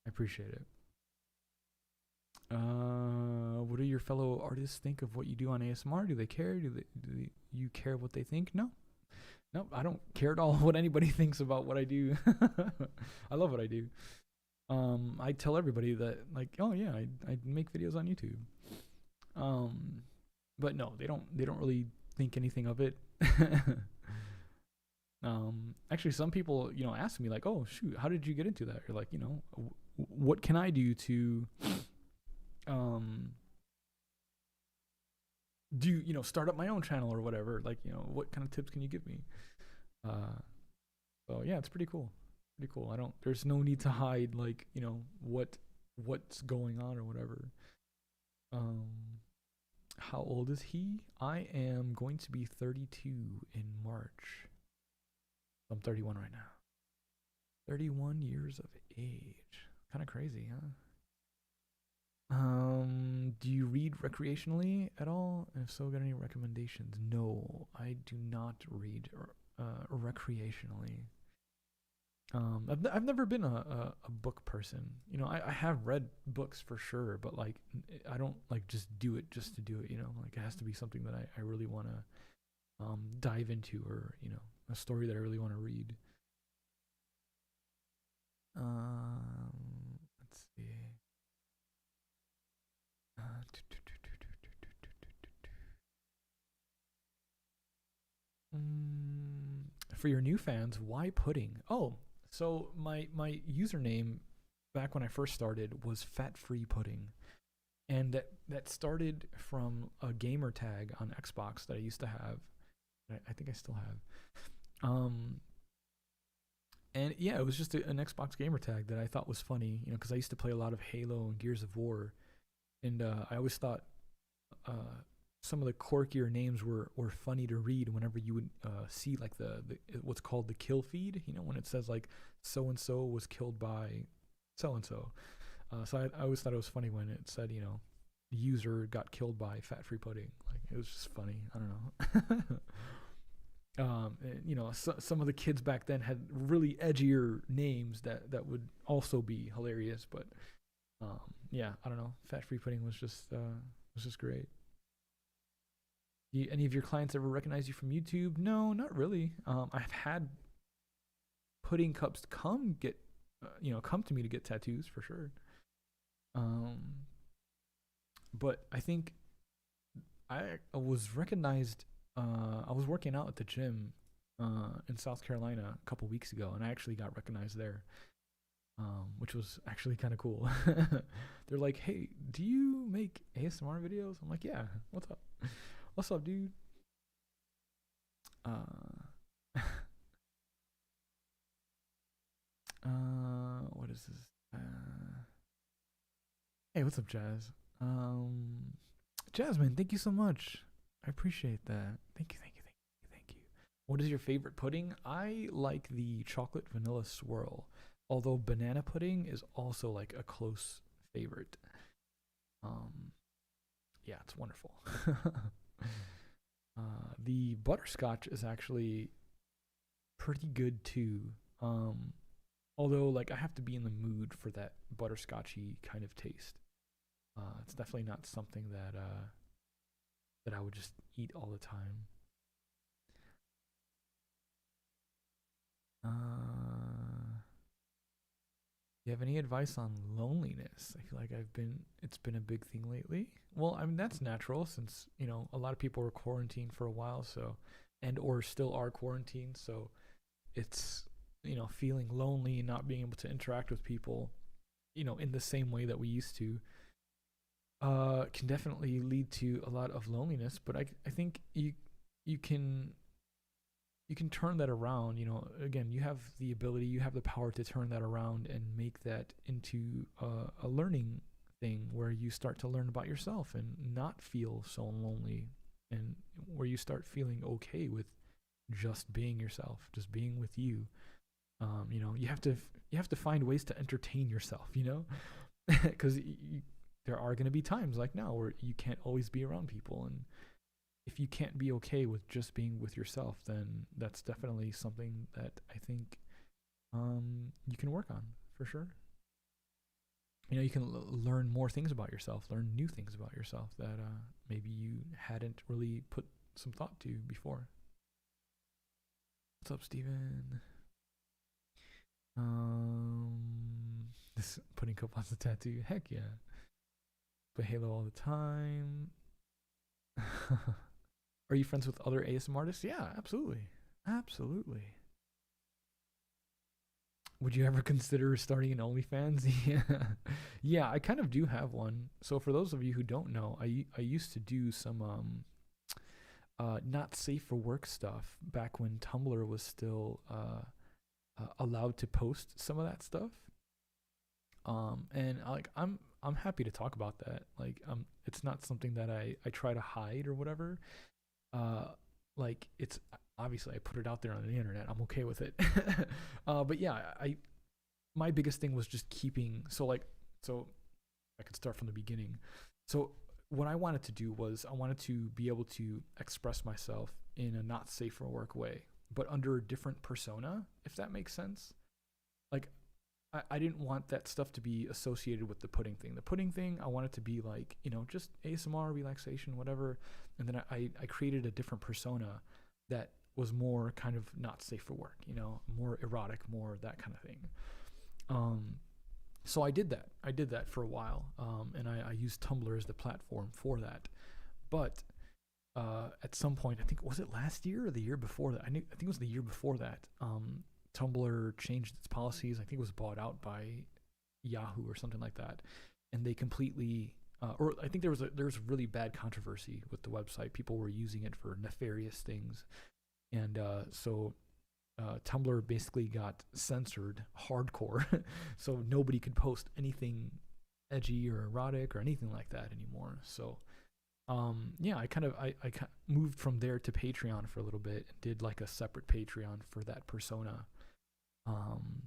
appreciate it. What do your fellow artists think of what you do on ASMR? Do they care? Do you care what they think? No, I don't care at all what anybody thinks about what I do. I love what I do. I tell everybody that, like, oh yeah, I make videos on YouTube. But no, they don't really think anything of it. Actually, some people, ask me like, oh shoot, how did you get into that? Or like, what can I do to, start up my own channel or whatever? Like, what kind of tips can you give me? So yeah, it's pretty cool. There's no need to hide, like, what's going on or whatever. How old is he? I am going to be 32 in March. I'm 31 right now. 31 years of age. Kind of crazy, huh? Do you read recreationally at all? If so, got any recommendations? No, I do not read recreationally. I've never been a book person. I have read books for sure, but like I don't like just do it just to do it. Like it has to be something that I really want to dive into, or a story that I really want to read. Let's see. For your new fans, why pudding? Oh, so my username back when I first started was Fat Free Pudding, and that started from a gamer tag on Xbox that I used to have. I think I still have. And yeah, it was just an Xbox gamer tag that I thought was funny, because I used to play a lot of Halo and Gears of War, and I always thought some of the quirkier names were funny to read whenever you would see like the what's called the kill feed, when it says like so and so was killed by so and so. So I always thought it was funny when it said, user got killed by Fat Free Pudding. Like it was just funny. I don't know. And, some of the kids back then had really edgier names that would also be hilarious, but yeah, I don't know. Fat Free Pudding was just great. Any of your clients ever recognize you from YouTube? No, not really. I've had pudding cups come to me to get tattoos for sure. But I think I was recognized. I was working out at the gym in South Carolina a couple weeks ago, and I actually got recognized there, which was actually kind of cool. They're like, "Hey, do you make ASMR videos?" I'm like, "Yeah, what's up? What's up, dude?" What is this? Hey, what's up, Jazz? Um, Jasmine, thank you so much. I appreciate that. Thank you, thank you, thank you, thank you. What is your favorite pudding? I like the chocolate vanilla swirl, although banana pudding is also like a close favorite. Um, yeah, it's wonderful. The butterscotch is actually pretty good too. Um, Although like I have to be in the mood for that butterscotchy kind of taste. It's definitely not something that I would just eat all the time. You have any advice on loneliness? I feel like it's been a big thing lately. Well, I mean that's natural since a lot of people were quarantined for a while, so and or still are quarantined, so it's feeling lonely and not being able to interact with people, in the same way that we used to, can definitely lead to a lot of loneliness. But I think you can turn that around. Again, you have the ability, you have the power to turn that around and make that into a learning thing where you start to learn about yourself and not feel so lonely, and where you start feeling okay with just being yourself, just being with you. You have to find ways to entertain yourself, because there are going to be times like now where you can't always be around people, and if you can't be okay with just being with yourself, then that's definitely something that I think you can work on for sure. You can learn more things about yourself, learn new things about yourself that maybe you hadn't really put some thought to before. What's up, Steven? This putting coupons a tattoo. Heck yeah. Play Halo all the time. Are you friends with other ASM artists? Yeah, absolutely. Absolutely. Would you ever consider starting an OnlyFans? Yeah. Yeah, I kind of do have one. So for those of you who don't know, I used to do some not safe for work stuff back when Tumblr was still allowed to post some of that stuff. And like I'm happy to talk about that. Like it's not something that I try to hide or whatever. Uh, like it's obviously I put it out there on the internet. I'm okay with it. But yeah, I my biggest thing was just keeping so I could start from the beginning. So what I wanted to do was I wanted to be able to express myself in a not safe for work way, but under a different persona, if that makes sense. Like I didn't want that stuff to be associated with the pudding thing. The pudding thing, I want it to be like, just ASMR, relaxation, whatever. And then I created a different persona that was more kind of not safe for work, more erotic, more that kind of thing. Um, so I did that. I did that for a while. And I used Tumblr as the platform for that. But at some point, I think, was it last year or the year before that? I think it was the year before that. Tumblr changed its policies. I think it was bought out by Yahoo or something like that, and they completely, or I think there was really bad controversy with the website. People were using it for nefarious things, and Tumblr basically got censored hardcore, so nobody could post anything edgy or erotic or anything like that anymore. So yeah, I moved from there to Patreon for a little bit and did like a separate Patreon for that persona. um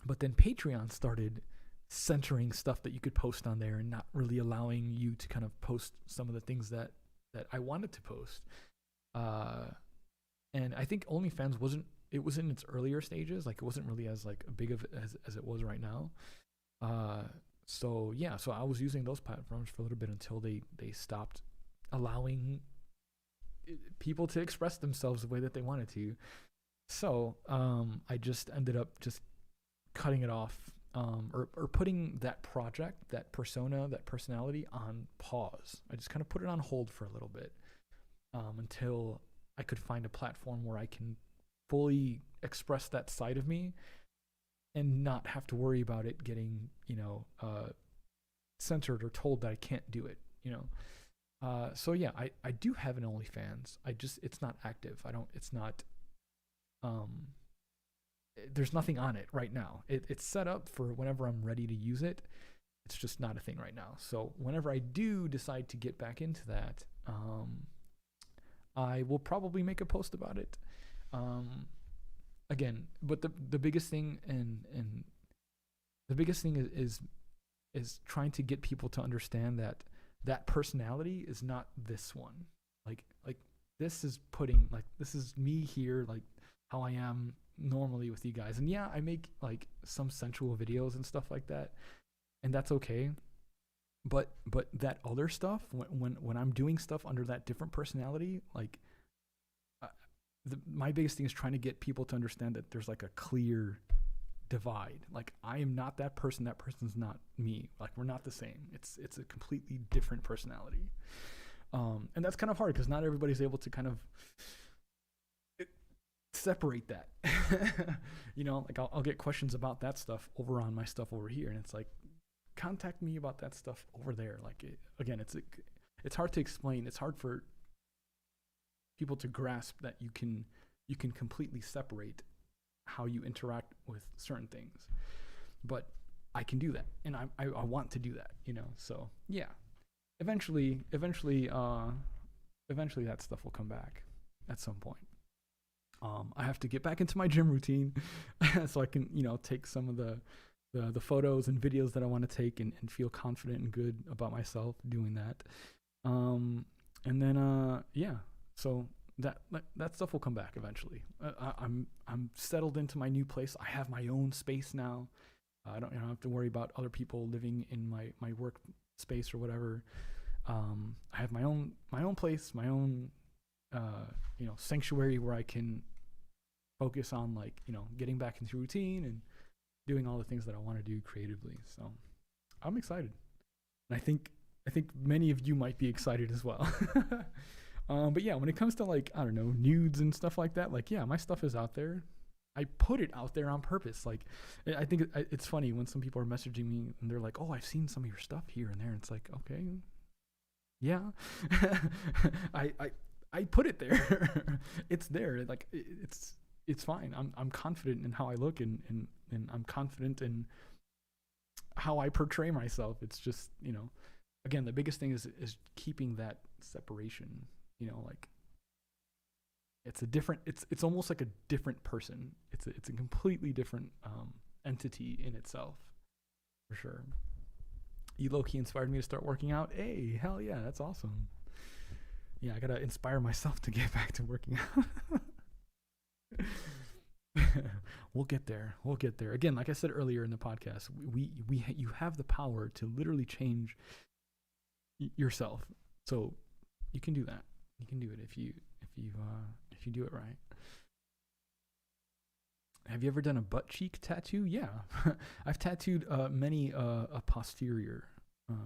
but then Patreon started censoring stuff that you could post on there and not really allowing you to kind of post some of the things that I wanted to post. uh and I think OnlyFans wasn't, it was in its earlier stages, like it wasn't really as like big of as it was right now. uh so yeah, so I was using those platforms for a little bit until they stopped allowing people to express themselves the way that they wanted to. So I just ended up just cutting it off, or putting that project, that persona, that personality on pause. I just kind of put it on hold for a little bit, until I could find a platform where I can fully express that side of me and not have to worry about it getting, censored or told that I can't do it. So yeah, I do have an OnlyFans. It's not active. It's not, um, there's nothing on it right now. It's set up for whenever I'm ready to use it. It's just not a thing right now. So whenever I do decide to get back into that, I will probably make a post about it. Again, but the biggest thing and the biggest thing is trying to get people to understand that personality is not this one. Like this is pudding. Like this is me here. Like how I am normally with you guys. And yeah, I make like some sensual videos and stuff like that, and that's okay. But that other stuff, when I'm doing stuff under that different personality, like my biggest thing is trying to get people to understand that there's like a clear divide. Like I am not that person. That person's not me. Like we're not the same. It's a completely different personality. And that's kind of hard because not everybody's able to kind of separate that. Like I'll get questions about that stuff over on my stuff over here, and it's like, contact me about that stuff over there. Like again, it's hard to explain. It's hard for people to grasp that you can completely separate how you interact with certain things. But I can do that, and I want to do that. So yeah. Eventually that stuff will come back at some point. I have to get back into my gym routine so I can, take some of the photos and videos that I want to take and feel confident and good about myself doing that. And then, so that stuff will come back eventually. I'm settled into my new place. I have my own space now. I don't have to worry about other people living in my work space or whatever. I have my own place, my own sanctuary where I can focus on like getting back into routine and doing all the things that I want to do creatively. So I'm excited, and I think many of you might be excited as well. But yeah, when it comes to like, I don't know, nudes and stuff like that, like, yeah, my stuff is out there. I put it out there on purpose. Like, I think it's funny when some people are messaging me and they're like, oh, I've seen some of your stuff here and there. And it's like, okay, yeah, I put it there. It's there. Like, it's fine. I'm confident in how I look and I'm confident in how I portray myself. It's just, again, the biggest thing is keeping that separation, like, it's almost like a different person. It's a completely different entity in itself, for sure. You low-key inspired me to start working out. Hey, hell yeah, that's awesome. Yeah, I gotta inspire myself to get back to working out. We'll get there. Again, like I said earlier in the podcast, you have the power to literally change yourself. So you can do that. You can do it if you do it right. Have you ever done a butt cheek tattoo? Yeah. I've tattooed many a posterior,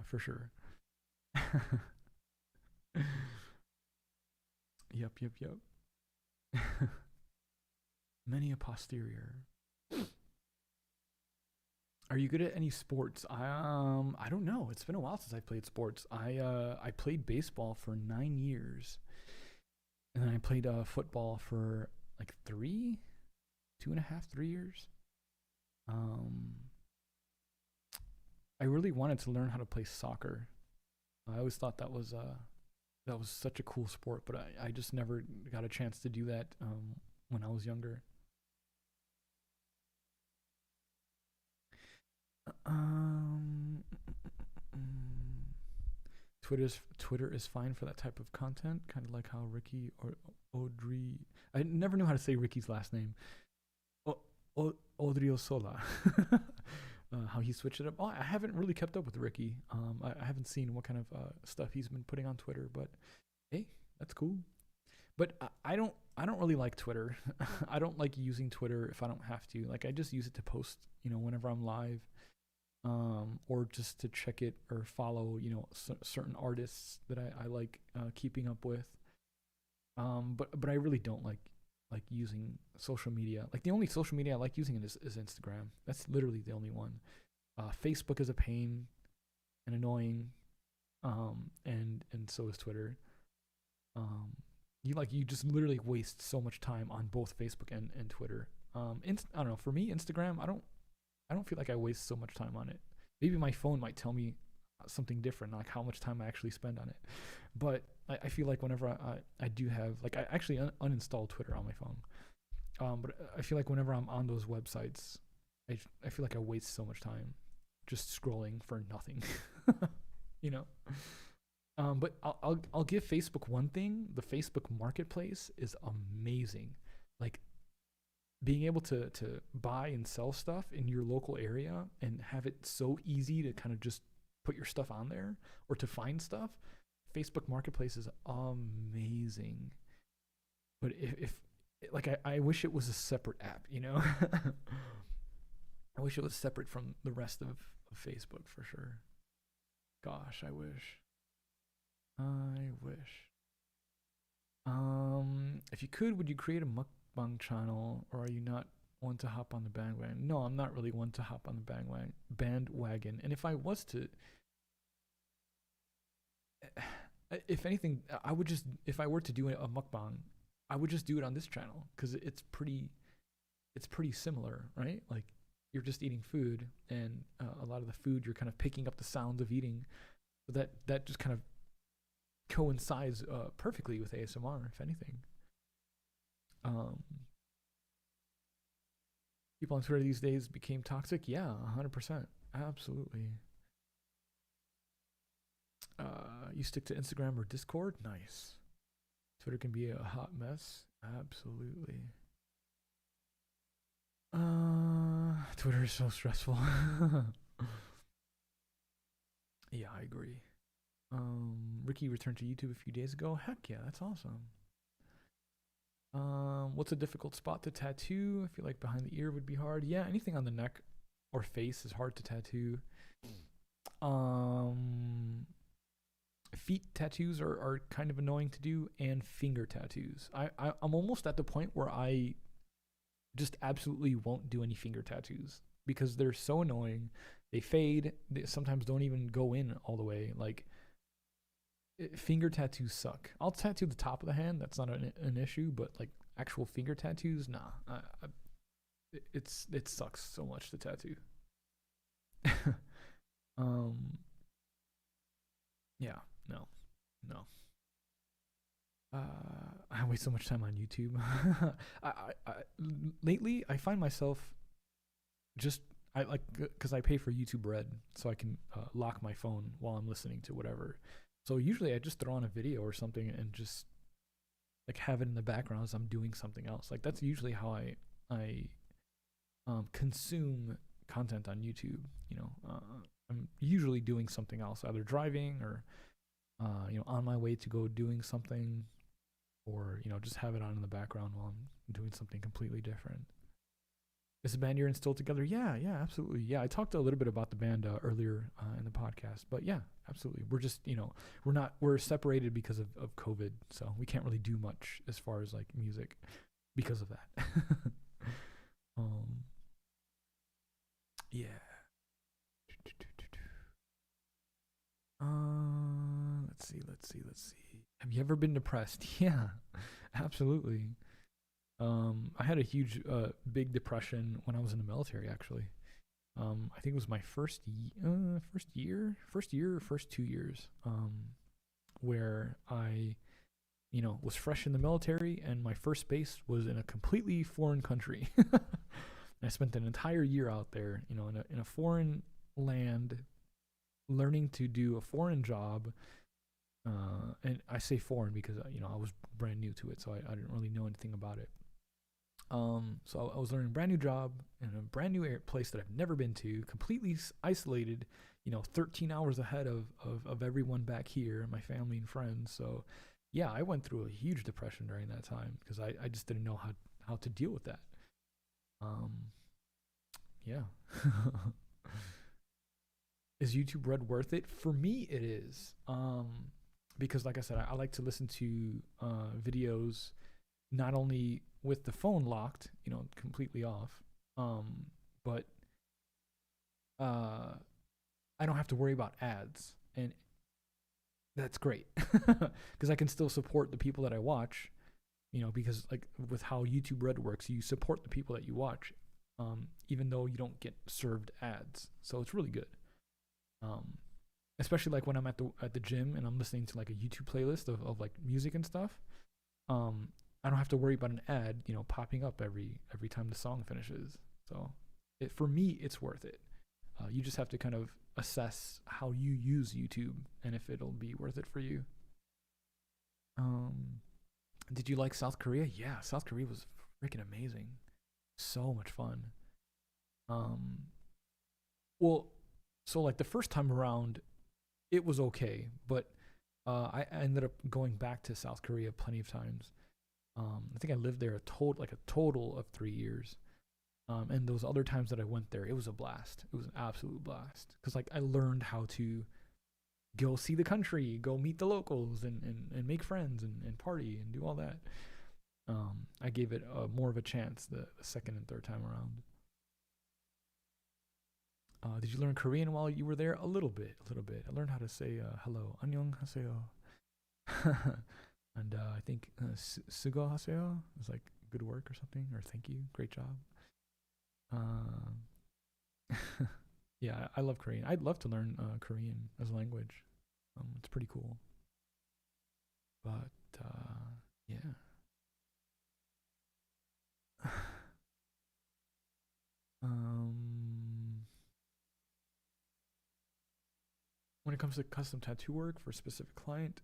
for sure. Yep. Many a posterior. Are you good at any sports? I don't know. It's been a while since I played sports. I played baseball for 9 years. And then I played football for like 3 years. I really wanted to learn how to play soccer. I always thought that was such a cool sport, but I just never got a chance to do that when I was younger. Twitter is fine for that type of content, kind of like how Ricky or Audrey. I never knew how to say Ricky's last name. Odriozola. How he switched it up. Oh, I haven't really kept up with Ricky. I haven't seen what kind of stuff he's been putting on Twitter, but hey, that's cool. But I don't really like Twitter. I don't like using Twitter if I don't have to. Like, I just use it to post, whenever I'm live. Or just to check it or follow, certain artists that I like keeping up with. But I really don't like using social media. Like, the only social media I like using is Instagram. That's literally the only one. Facebook is a pain and annoying. And so is Twitter. You just literally waste so much time on both Facebook and Twitter. I don't know. For me, Instagram, I don't feel like I waste so much time on it. Maybe my phone might tell me something different, like how much time I actually spend on it. But I feel like whenever I do have, like, I actually uninstalled Twitter on my phone. But I feel like whenever I'm on those websites, I feel like I waste so much time just scrolling for nothing, you know? But I'll give Facebook one thing. The Facebook Marketplace is amazing. Like, being able to buy and sell stuff in your local area and have it so easy to kind of just put your stuff on there or to find stuff. Facebook Marketplace is amazing. But if like, I wish it was a separate app, you know? I wish it was separate from the rest of Facebook for sure. Gosh, I wish. If you could, would you create a mukbang channel, or are you not one to hop on the bandwagon? No, I'm not really one to hop on the bandwagon. And if I was to, if anything, I would just, if I were to do a mukbang, I would just do it on this channel because it's pretty similar, right? Like, you're just eating food, and a lot of the food you're kind of picking up the sounds of eating, so that just kind of coincides perfectly with ASMR, if anything. People on Twitter these days became toxic. Yeah, 100%, absolutely. You stick to Instagram or Discord? Nice. Twitter can be a hot mess. Absolutely. Twitter is so stressful. Yeah, I agree. Ricky returned to YouTube a few days ago. Heck yeah, that's awesome. What's a difficult spot to tattoo? I feel like behind the ear would be hard. Yeah, anything on the neck or face is hard to tattoo. Feet tattoos are kind of annoying to do, and finger tattoos. I'm almost at the point where I just absolutely won't do any finger tattoos because they're so annoying. They fade. They sometimes don't even go in all the way. Like, finger tattoos suck. I'll tattoo the top of the hand. That's not an issue, but like actual finger tattoos, nah. It sucks so much to tattoo. Yeah, no. I waste so much time on YouTube. Lately I find myself just, I like, because I pay for YouTube Red, so I can lock my phone while I'm listening to whatever. So usually I just throw on a video or something and just like have it in the background as I'm doing something else. Like, that's usually how I consume content on YouTube. You know, I'm usually doing something else, either driving or on my way to go doing something, or just have it on in the background while I'm doing something completely different. Is the band you're in still together? Yeah, absolutely. Yeah, I talked a little bit about the band earlier in the podcast, but yeah, absolutely. We're just, we're separated because of COVID, so we can't really do much as far as like music because of that. Yeah. Let's see. Have you ever been depressed? Yeah, absolutely. I had a huge, big depression when I was in the military, actually. I think it was my first 2 years, where I, was fresh in the military, and my first base was in a completely foreign country. I spent an entire year out there, in a foreign land, learning to do a foreign job. And I say foreign because, I was brand new to it, so I didn't really know anything about it. So I was learning a brand new job in a brand new place that I've never been to, completely isolated, 13 hours ahead of everyone back here, my family and friends. So yeah, I went through a huge depression during that time because I just didn't know how to deal with that. Yeah. Is YouTube Red worth it? For me, it is. Because like I said, I like to listen to videos not only with the phone locked, completely off, but I don't have to worry about ads, and that's great because I can still support the people that I watch, because like with how YouTube Red works, you support the people that you watch, even though you don't get served ads. So it's really good. Um, Especially like when I'm at the gym and I'm listening to like a YouTube playlist of like music and stuff. Um, I don't have to worry about an ad, popping up every time the song finishes. So, for me, it's worth it. You just have to kind of assess how you use YouTube and if it'll be worth it for you. Um, did you like South Korea? Yeah, South Korea was freaking amazing. So much fun. Um, well, so like the first time around, it was okay, but I ended up going back to South Korea plenty of times. I think I lived there a total of 3 years. And those other times that I went there, it was a blast. It was an absolute blast because like I learned how to go see the country, go meet the locals, and make friends and party and do all that. I gave it more of a chance the second and third time around. Did you learn Korean while you were there? A little bit, a little bit. I learned how to say hello, annyeonghaseyo, and I think sugohaseyo is like good work or something, or thank you, great job. Uh, yeah, I love Korean. I'd love to learn Korean as a language. It's pretty cool. But yeah. um, when it comes to custom tattoo work for a specific client,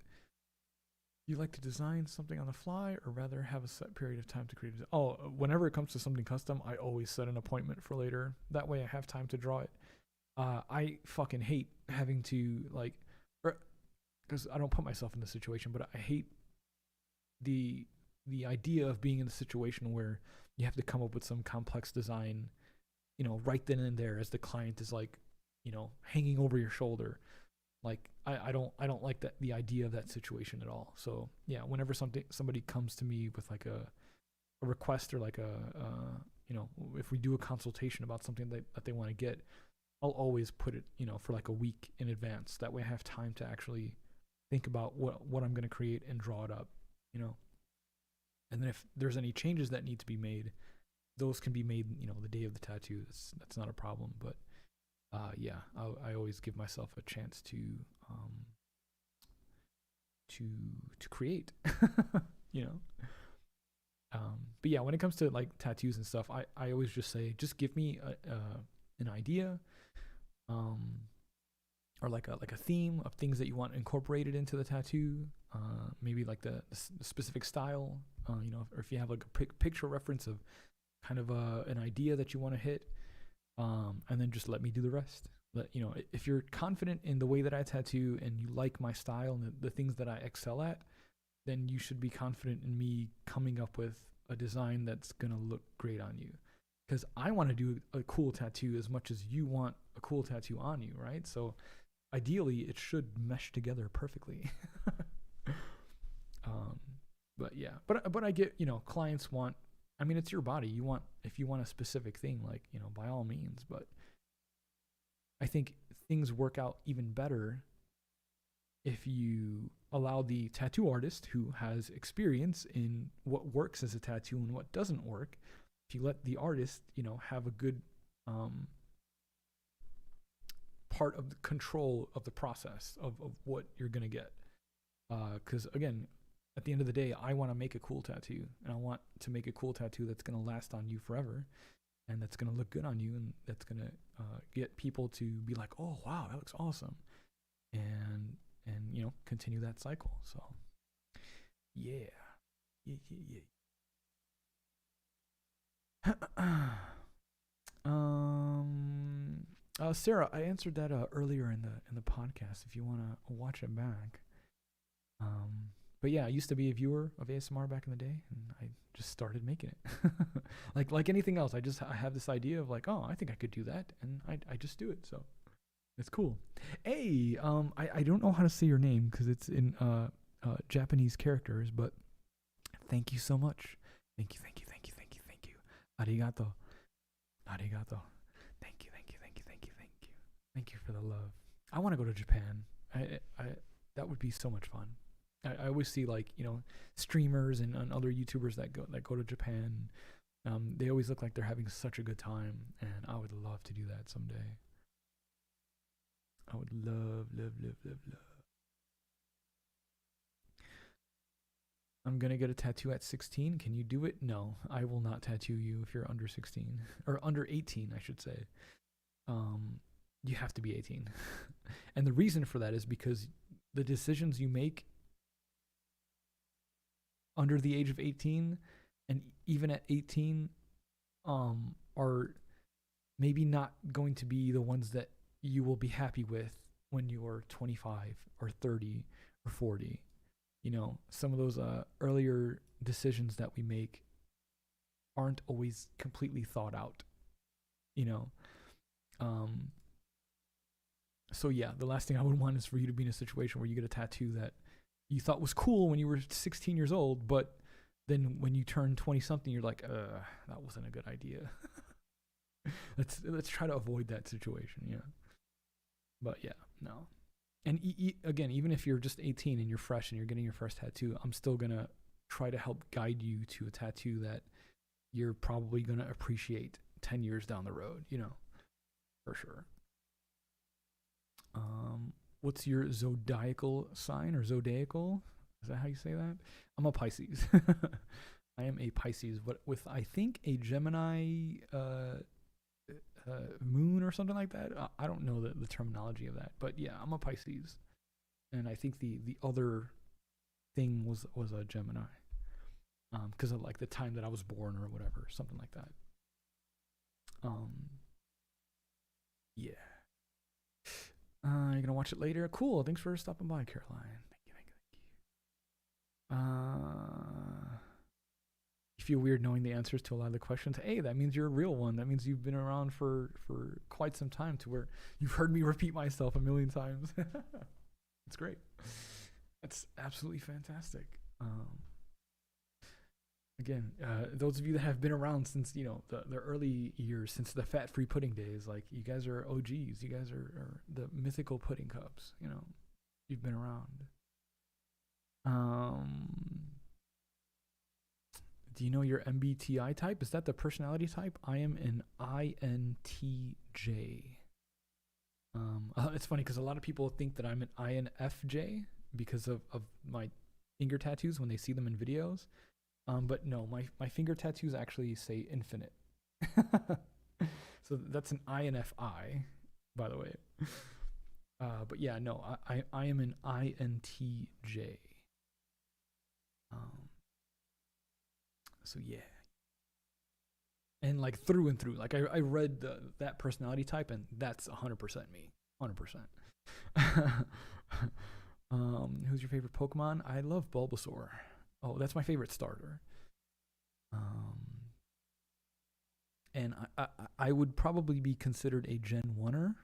you like to design something on the fly or rather have a set period of time to create it? Oh, whenever it comes to something custom, I always set an appointment for later. That way I have time to draw it. I fucking hate having to like, because I don't put myself in the situation, but I hate the idea of being in the situation where you have to come up with some complex design, right then and there as the client is like, hanging over your shoulder. Like I don't like that, the idea of that situation at all. So yeah, whenever somebody comes to me with like a request or like if we do a consultation about something that they want to get, I'll always put it, for like a week in advance. That way I have time to actually think about what I'm going to create and draw it up, And then if there's any changes that need to be made, those can be made, the day of the tattoo. That's not a problem. But yeah, I always give myself a chance to create, you know. But yeah, when it comes to like tattoos and stuff, I always just say, just give me an idea, or like a theme of things that you want incorporated into the tattoo. Maybe like the specific style, or if you have like a picture reference of kind of an idea that you want to hit, and then just let me do the rest. If you're confident in the way that I tattoo and you like my style and the things that I excel at, then you should be confident in me coming up with a design that's gonna look great on you. Because I want to do a cool tattoo as much as you want a cool tattoo on you, right? So ideally, it should mesh together perfectly. But yeah, but I get, clients want. I mean, it's your body. If you want a specific thing, like, by all means. But I think things work out even better if you allow the tattoo artist who has experience in what works as a tattoo and what doesn't work. If you let the artist, have a good part of the control of the process of what you're going to get. Because again, at the end of the day, I want to make a cool tattoo, and I want to make a cool tattoo that's going to last on you forever, and that's going to look good on you, and that's going to get people to be like, oh, wow, that looks awesome. And continue that cycle. So yeah. Sarah, I answered that earlier in the podcast if you want to watch it back. But yeah, I used to be a viewer of ASMR back in the day, and I just started making it. like anything else, I have this idea of like, oh, I think I could do that, and I just do it. So it's cool. Hey, I don't know how to say your name because it's in Japanese characters, but thank you so much. Thank you. Arigato. Thank you. Thank you for the love. I want to go to Japan. I that would be so much fun. I always see like, streamers and other YouTubers that go to Japan. They always look like they're having such a good time, and I would love to do that someday. I would love, love, love, love, love. I'm gonna get a tattoo at 16. Can you do it? No, I will not tattoo you if you're under 16 or under 18, I should say. You have to be 18, and the reason for that is because the decisions you make under the age of 18 and even at 18 are maybe not going to be the ones that you will be happy with when you're 25 or 30 or 40. You know, some of those earlier decisions that we make aren't always completely thought out, you know. So yeah, the last thing I would want is for you to be in a situation where you get a tattoo that you thought was cool when you were 16 years old, but then when you turn 20 something, you're like, that wasn't a good idea. let's try to avoid that situation. Yeah. But yeah, no. And again, even if you're just 18 and you're fresh and you're getting your first tattoo, I'm still going to try to help guide you to a tattoo that you're probably going to appreciate 10 years down the road, you know, for sure. What's your zodiacal sign or zodiacal? Is that how you say that? I'm a Pisces. I am a Pisces, but with, I think, a Gemini moon or something like that. I don't know the terminology of that, but yeah, I'm a Pisces, and I think the other thing was a Gemini, because of like the time that I was born or whatever, something like that. Yeah. You're gonna watch it later? Cool. Thanks for stopping by, Caroline. Thank you, thank you, thank you. You feel weird knowing the answers to a lot of the questions. Hey, that means you're a real one. That means you've been around for quite some time, to where you've heard me repeat myself a million times. It's great. It's absolutely fantastic. Again, those of you that have been around since, you know, the early years, since the fat-free pudding days, like, you guys are OGs. You guys are the mythical pudding cups. You know, you've been around. Do you know your MBTI type? Is that the personality type? I am an INTJ. It's funny because a lot of people think that I'm an INFJ because of my finger tattoos when they see them in videos. But no, my finger tattoos actually say infinite. So that's an INFI, by the way. But yeah, no, I am an INTJ. So yeah. And like through and through, like I read that personality type, and that's 100% me. 100%. Who's your favorite Pokemon? I love Bulbasaur. Oh, that's my favorite starter. And I would probably be considered a Gen 1er,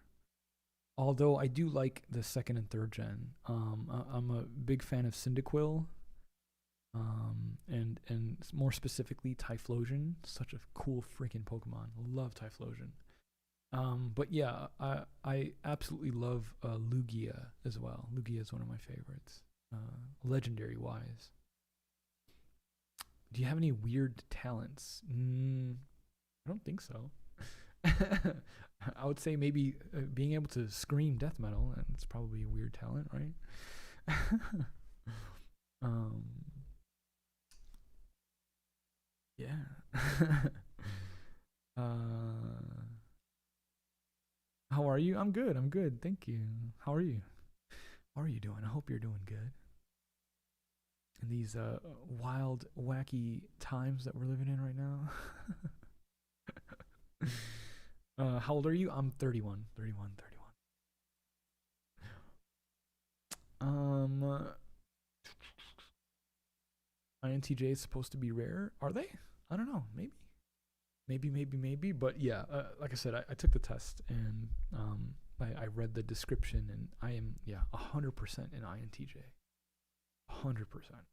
although I do like the second and third gen. I'm a big fan of Cyndaquil, and more specifically Typhlosion. Such a cool freaking Pokemon. Love Typhlosion. But yeah, I absolutely love Lugia as well. Lugia is one of my favorites, legendary wise. Do you have any weird talents? I don't think so. I would say maybe being able to scream death metal, and it's probably a weird talent, right? Yeah. How are you? I'm good. I'm good. Thank you. How are you? How are you doing? I hope you're doing good. In these wild, wacky times that we're living in right now. How old are you? I'm 31. 31. INTJ is supposed to be rare. Are they? I don't know. Maybe. But yeah, like I said, I took the test, and I read the description, and I am 100% an INTJ. 100%.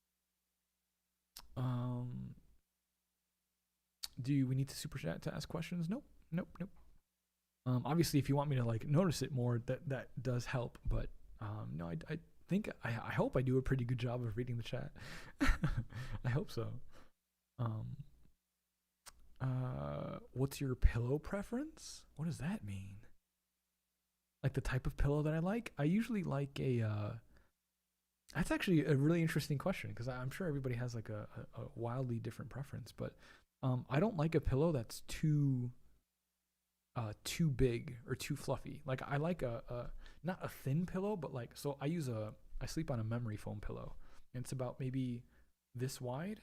Do we need to super chat to ask questions? Nope. Obviously, if you want me to like notice it more, that does help. But no, I think I hope I do a pretty good job of reading the chat. I hope so. What's your pillow preference? What does that mean? like the type of pillow that I like. I usually like a. That's actually a really interesting question because I'm sure everybody has like a wildly different preference, but I don't like a pillow that's too big or too fluffy. Like I like a not a thin pillow, but like so I sleep on a memory foam pillow, and it's about maybe this wide,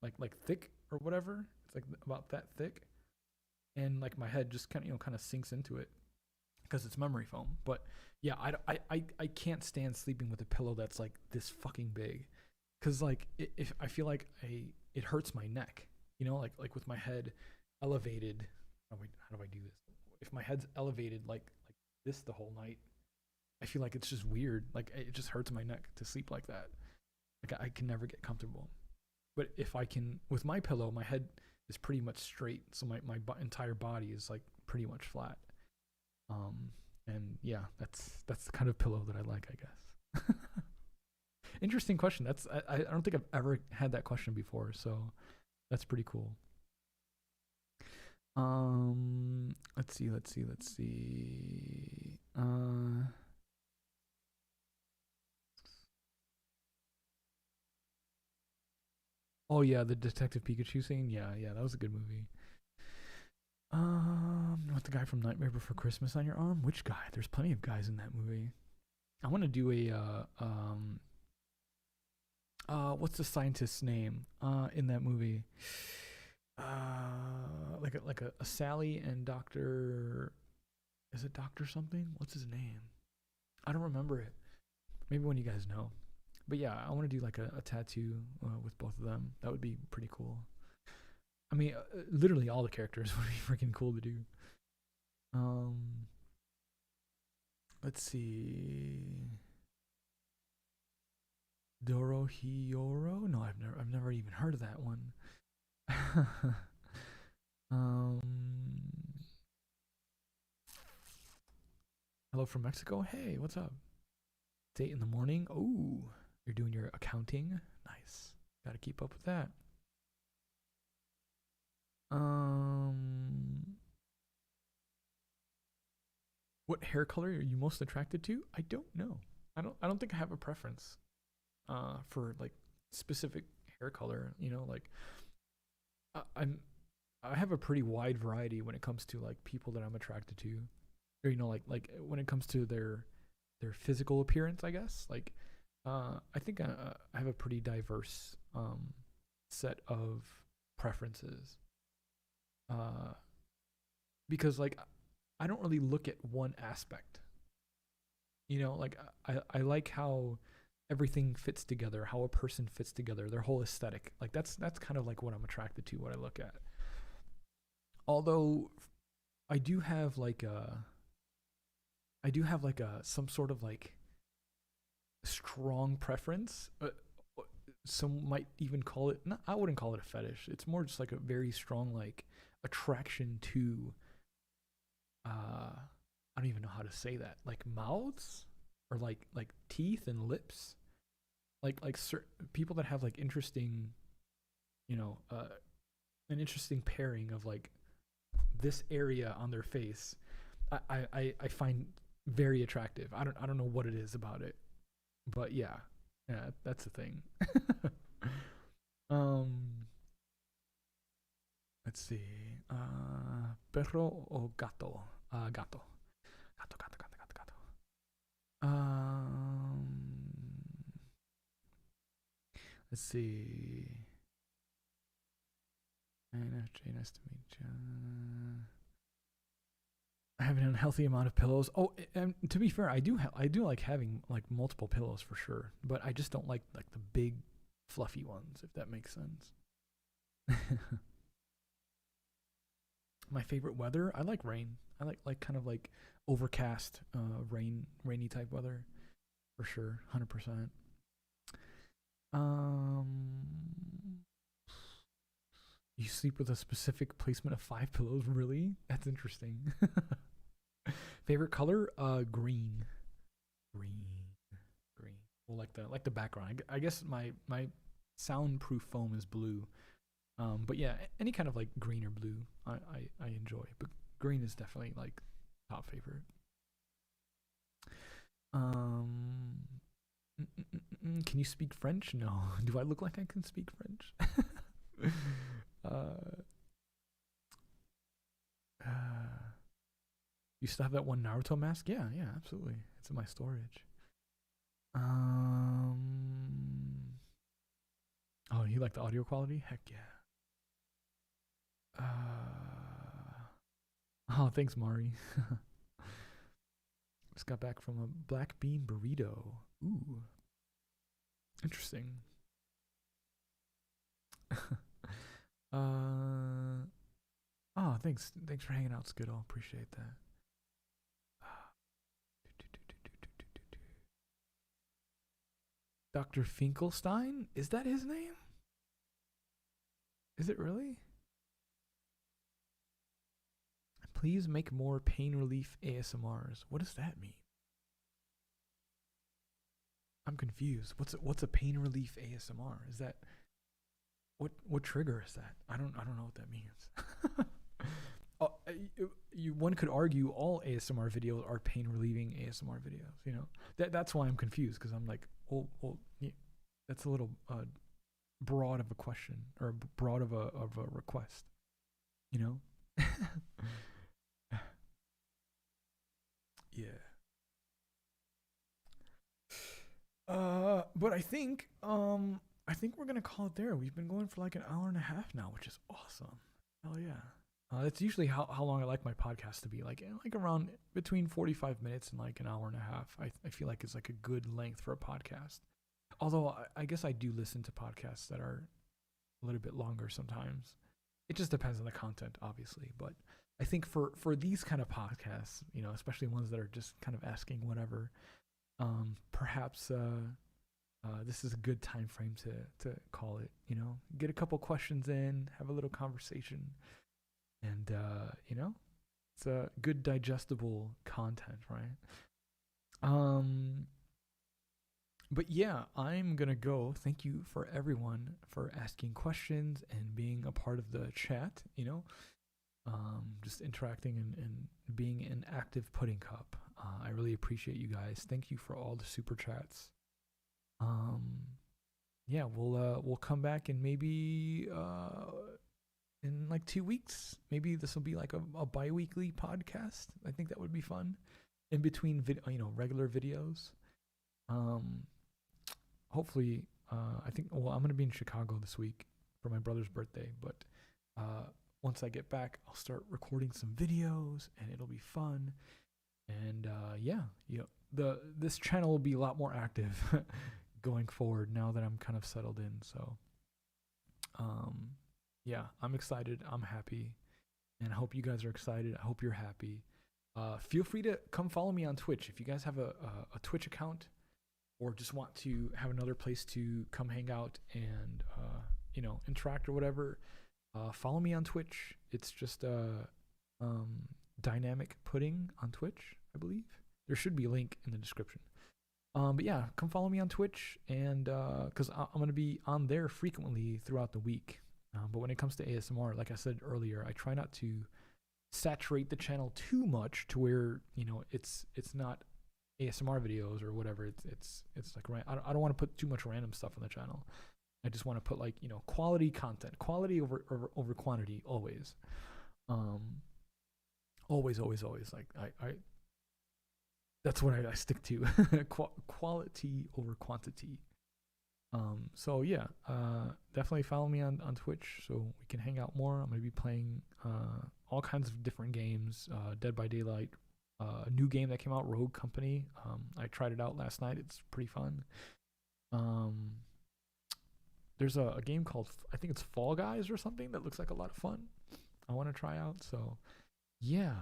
like thick or whatever. It's like about that thick, and like my head just kind of sinks into it because it's memory foam. But yeah, I can't stand sleeping with a pillow that's like this fucking big, because like if I feel like it hurts my neck, like with my head elevated. How do I do this? If my head's elevated like this the whole night, I feel like it's just weird. Like it just hurts my neck to sleep like that. Like I can never get comfortable. But if I can, with my pillow, my head is pretty much straight, so my entire body is like pretty much flat. Um, and yeah, that's the kind of pillow that I like, I guess. Interesting question. I don't think I've ever had that question before, so that's pretty cool. Let's see. Oh yeah, the Detective Pikachu scene. Yeah, that was a good movie. With the guy from Nightmare Before Christmas on your arm. Which guy? There's plenty of guys in that movie. I want to do a what's the scientist's name in that movie? Like a Sally and Doctor. Is it Doctor something? What's his name? I don't remember it. Maybe when you guys know. But yeah, I want to do like a tattoo with both of them. That would be pretty cool. I mean, literally all the characters would be freaking cool to do. Um, let's see. Dorohedoro? No, I've never even heard of that one. um, hello from Mexico. Hey, what's up? It's 8 in the morning. Oh, you're doing your accounting. Nice. Got to keep up with that. What hair color are you most attracted to? I don't know. I don't think I have a preference for like specific hair color, like I have a pretty wide variety when it comes to like people that I'm attracted to. Or like when it comes to their physical appearance, I guess. Like I think I have a pretty diverse set of preferences. Because like I don't really look at one aspect. Like I like how everything fits together, how a person fits together, their whole aesthetic. Like that's kind of like what I'm attracted to, what I look at. Although I do have like a some sort of like strong preference. Some might even call it, not, I wouldn't call it a fetish. It's more just like a very strong like attraction to I don't even know how to say that. Like mouths or like teeth and lips. Like certain people that have like interesting, an interesting pairing of like this area on their face. I find very attractive. I don't know what it is about it, but yeah, that's the thing. um, let's see. Perro o gato? Gato. Gato. Let's see. INFJ, nice to meet you. I have an unhealthy amount of pillows. Oh, and to be fair, I do like having like multiple pillows for sure, but I just don't like the big fluffy ones, if that makes sense. My favorite weather, I like rain. I like kind of like overcast, rainy type weather for sure, 100%. You sleep with a specific placement of 5 pillows, really? That's interesting. Favorite color? Green. Green. Green. Well, like the background. I guess my soundproof foam is blue. But yeah, any kind of like green or blue, I enjoy. But green is definitely like Top favorite. Um, can you speak French? No. Do I look like I can speak French? You still have that one Naruto mask? Yeah, absolutely. It's in my storage. Oh, you like the audio quality? Heck yeah. Oh, thanks, Mari. Just got back from a black bean burrito. Ooh, interesting. Oh, thanks for hanging out, Skittle. Appreciate that. Dr. Finkelstein? Is that his name? Is it really? Please make more pain relief ASMRs. What does that mean? I'm confused. What's a pain relief ASMR? Is that what trigger is that? I don't know what that means. One could argue all ASMR videos are pain relieving ASMR videos. You know, that's why I'm confused, because I'm like, yeah, that's a little broad of a question, or broad of a request. You know. Yeah. But I think we're gonna call it there. We've been going for like an hour and a half now, which is awesome. Hell yeah. That's usually how long I like my podcast to be. Like around between 45 minutes and like an hour and a half. I feel like it's like a good length for a podcast. Although I guess I do listen to podcasts that are a little bit longer sometimes. It just depends on the content, obviously. But I think for these kind of podcasts, you know, especially ones that are just kind of asking whatever, perhaps this is a good time frame to call it. You know, get a couple questions in, have a little conversation, and you know, it's a good digestible content, right? But yeah, I'm gonna go. Thank you for everyone for asking questions and being a part of the chat. You know, just interacting and being an active pudding cup. I really appreciate you guys. Thank you for all the super chats. Yeah, we'll come back and maybe in like 2 weeks. Maybe this will be like a bi-weekly podcast. I think that would be fun. In between regular videos. Hopefully, I think, well, I'm gonna be in Chicago this week for my brother's birthday, but once I get back, I'll start recording some videos and it'll be fun. And yeah, this channel will be a lot more active going forward now that I'm kind of settled in. So yeah, I'm excited. I'm happy. And I hope you guys are excited. I hope you're happy. Feel free to come follow me on Twitch. If you guys have a Twitch account or just want to have another place to come hang out and, interact or whatever, follow me on Twitch. It's just Dynamic Pudding on Twitch, I believe. There should be a link in the description. But yeah, come follow me on Twitch, and because I'm going to be on there frequently throughout the week. But when it comes to ASMR, like I said earlier, I try not to saturate the channel too much to where, it's not ASMR videos or whatever. It's like, I don't want to put too much random stuff on the channel. I just want to put like, quality content, quality over quantity, always. Always. Like I that's what I stick to. Quality over quantity. So yeah, definitely follow me on Twitch so we can hang out more. I'm gonna be playing all kinds of different games. Dead by Daylight, a new game that came out, Rogue Company. I tried it out last night. It's pretty fun. There's a game called, I think it's Fall Guys or something, that looks like a lot of fun. I want to try out. So yeah,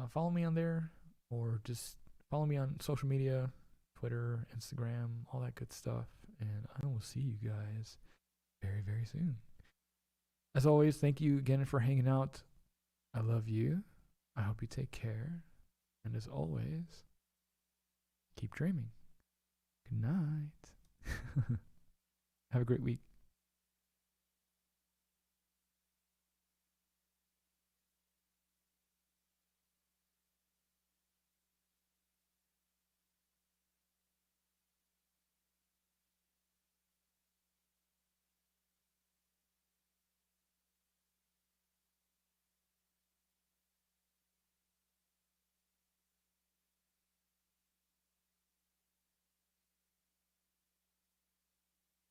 follow me on there, or just follow me on social media, Twitter, Instagram, all that good stuff. And I will see you guys very, very soon. As always, thank you again for hanging out. I love you. I hope you take care. And as always, keep dreaming. Good night. Have a great week.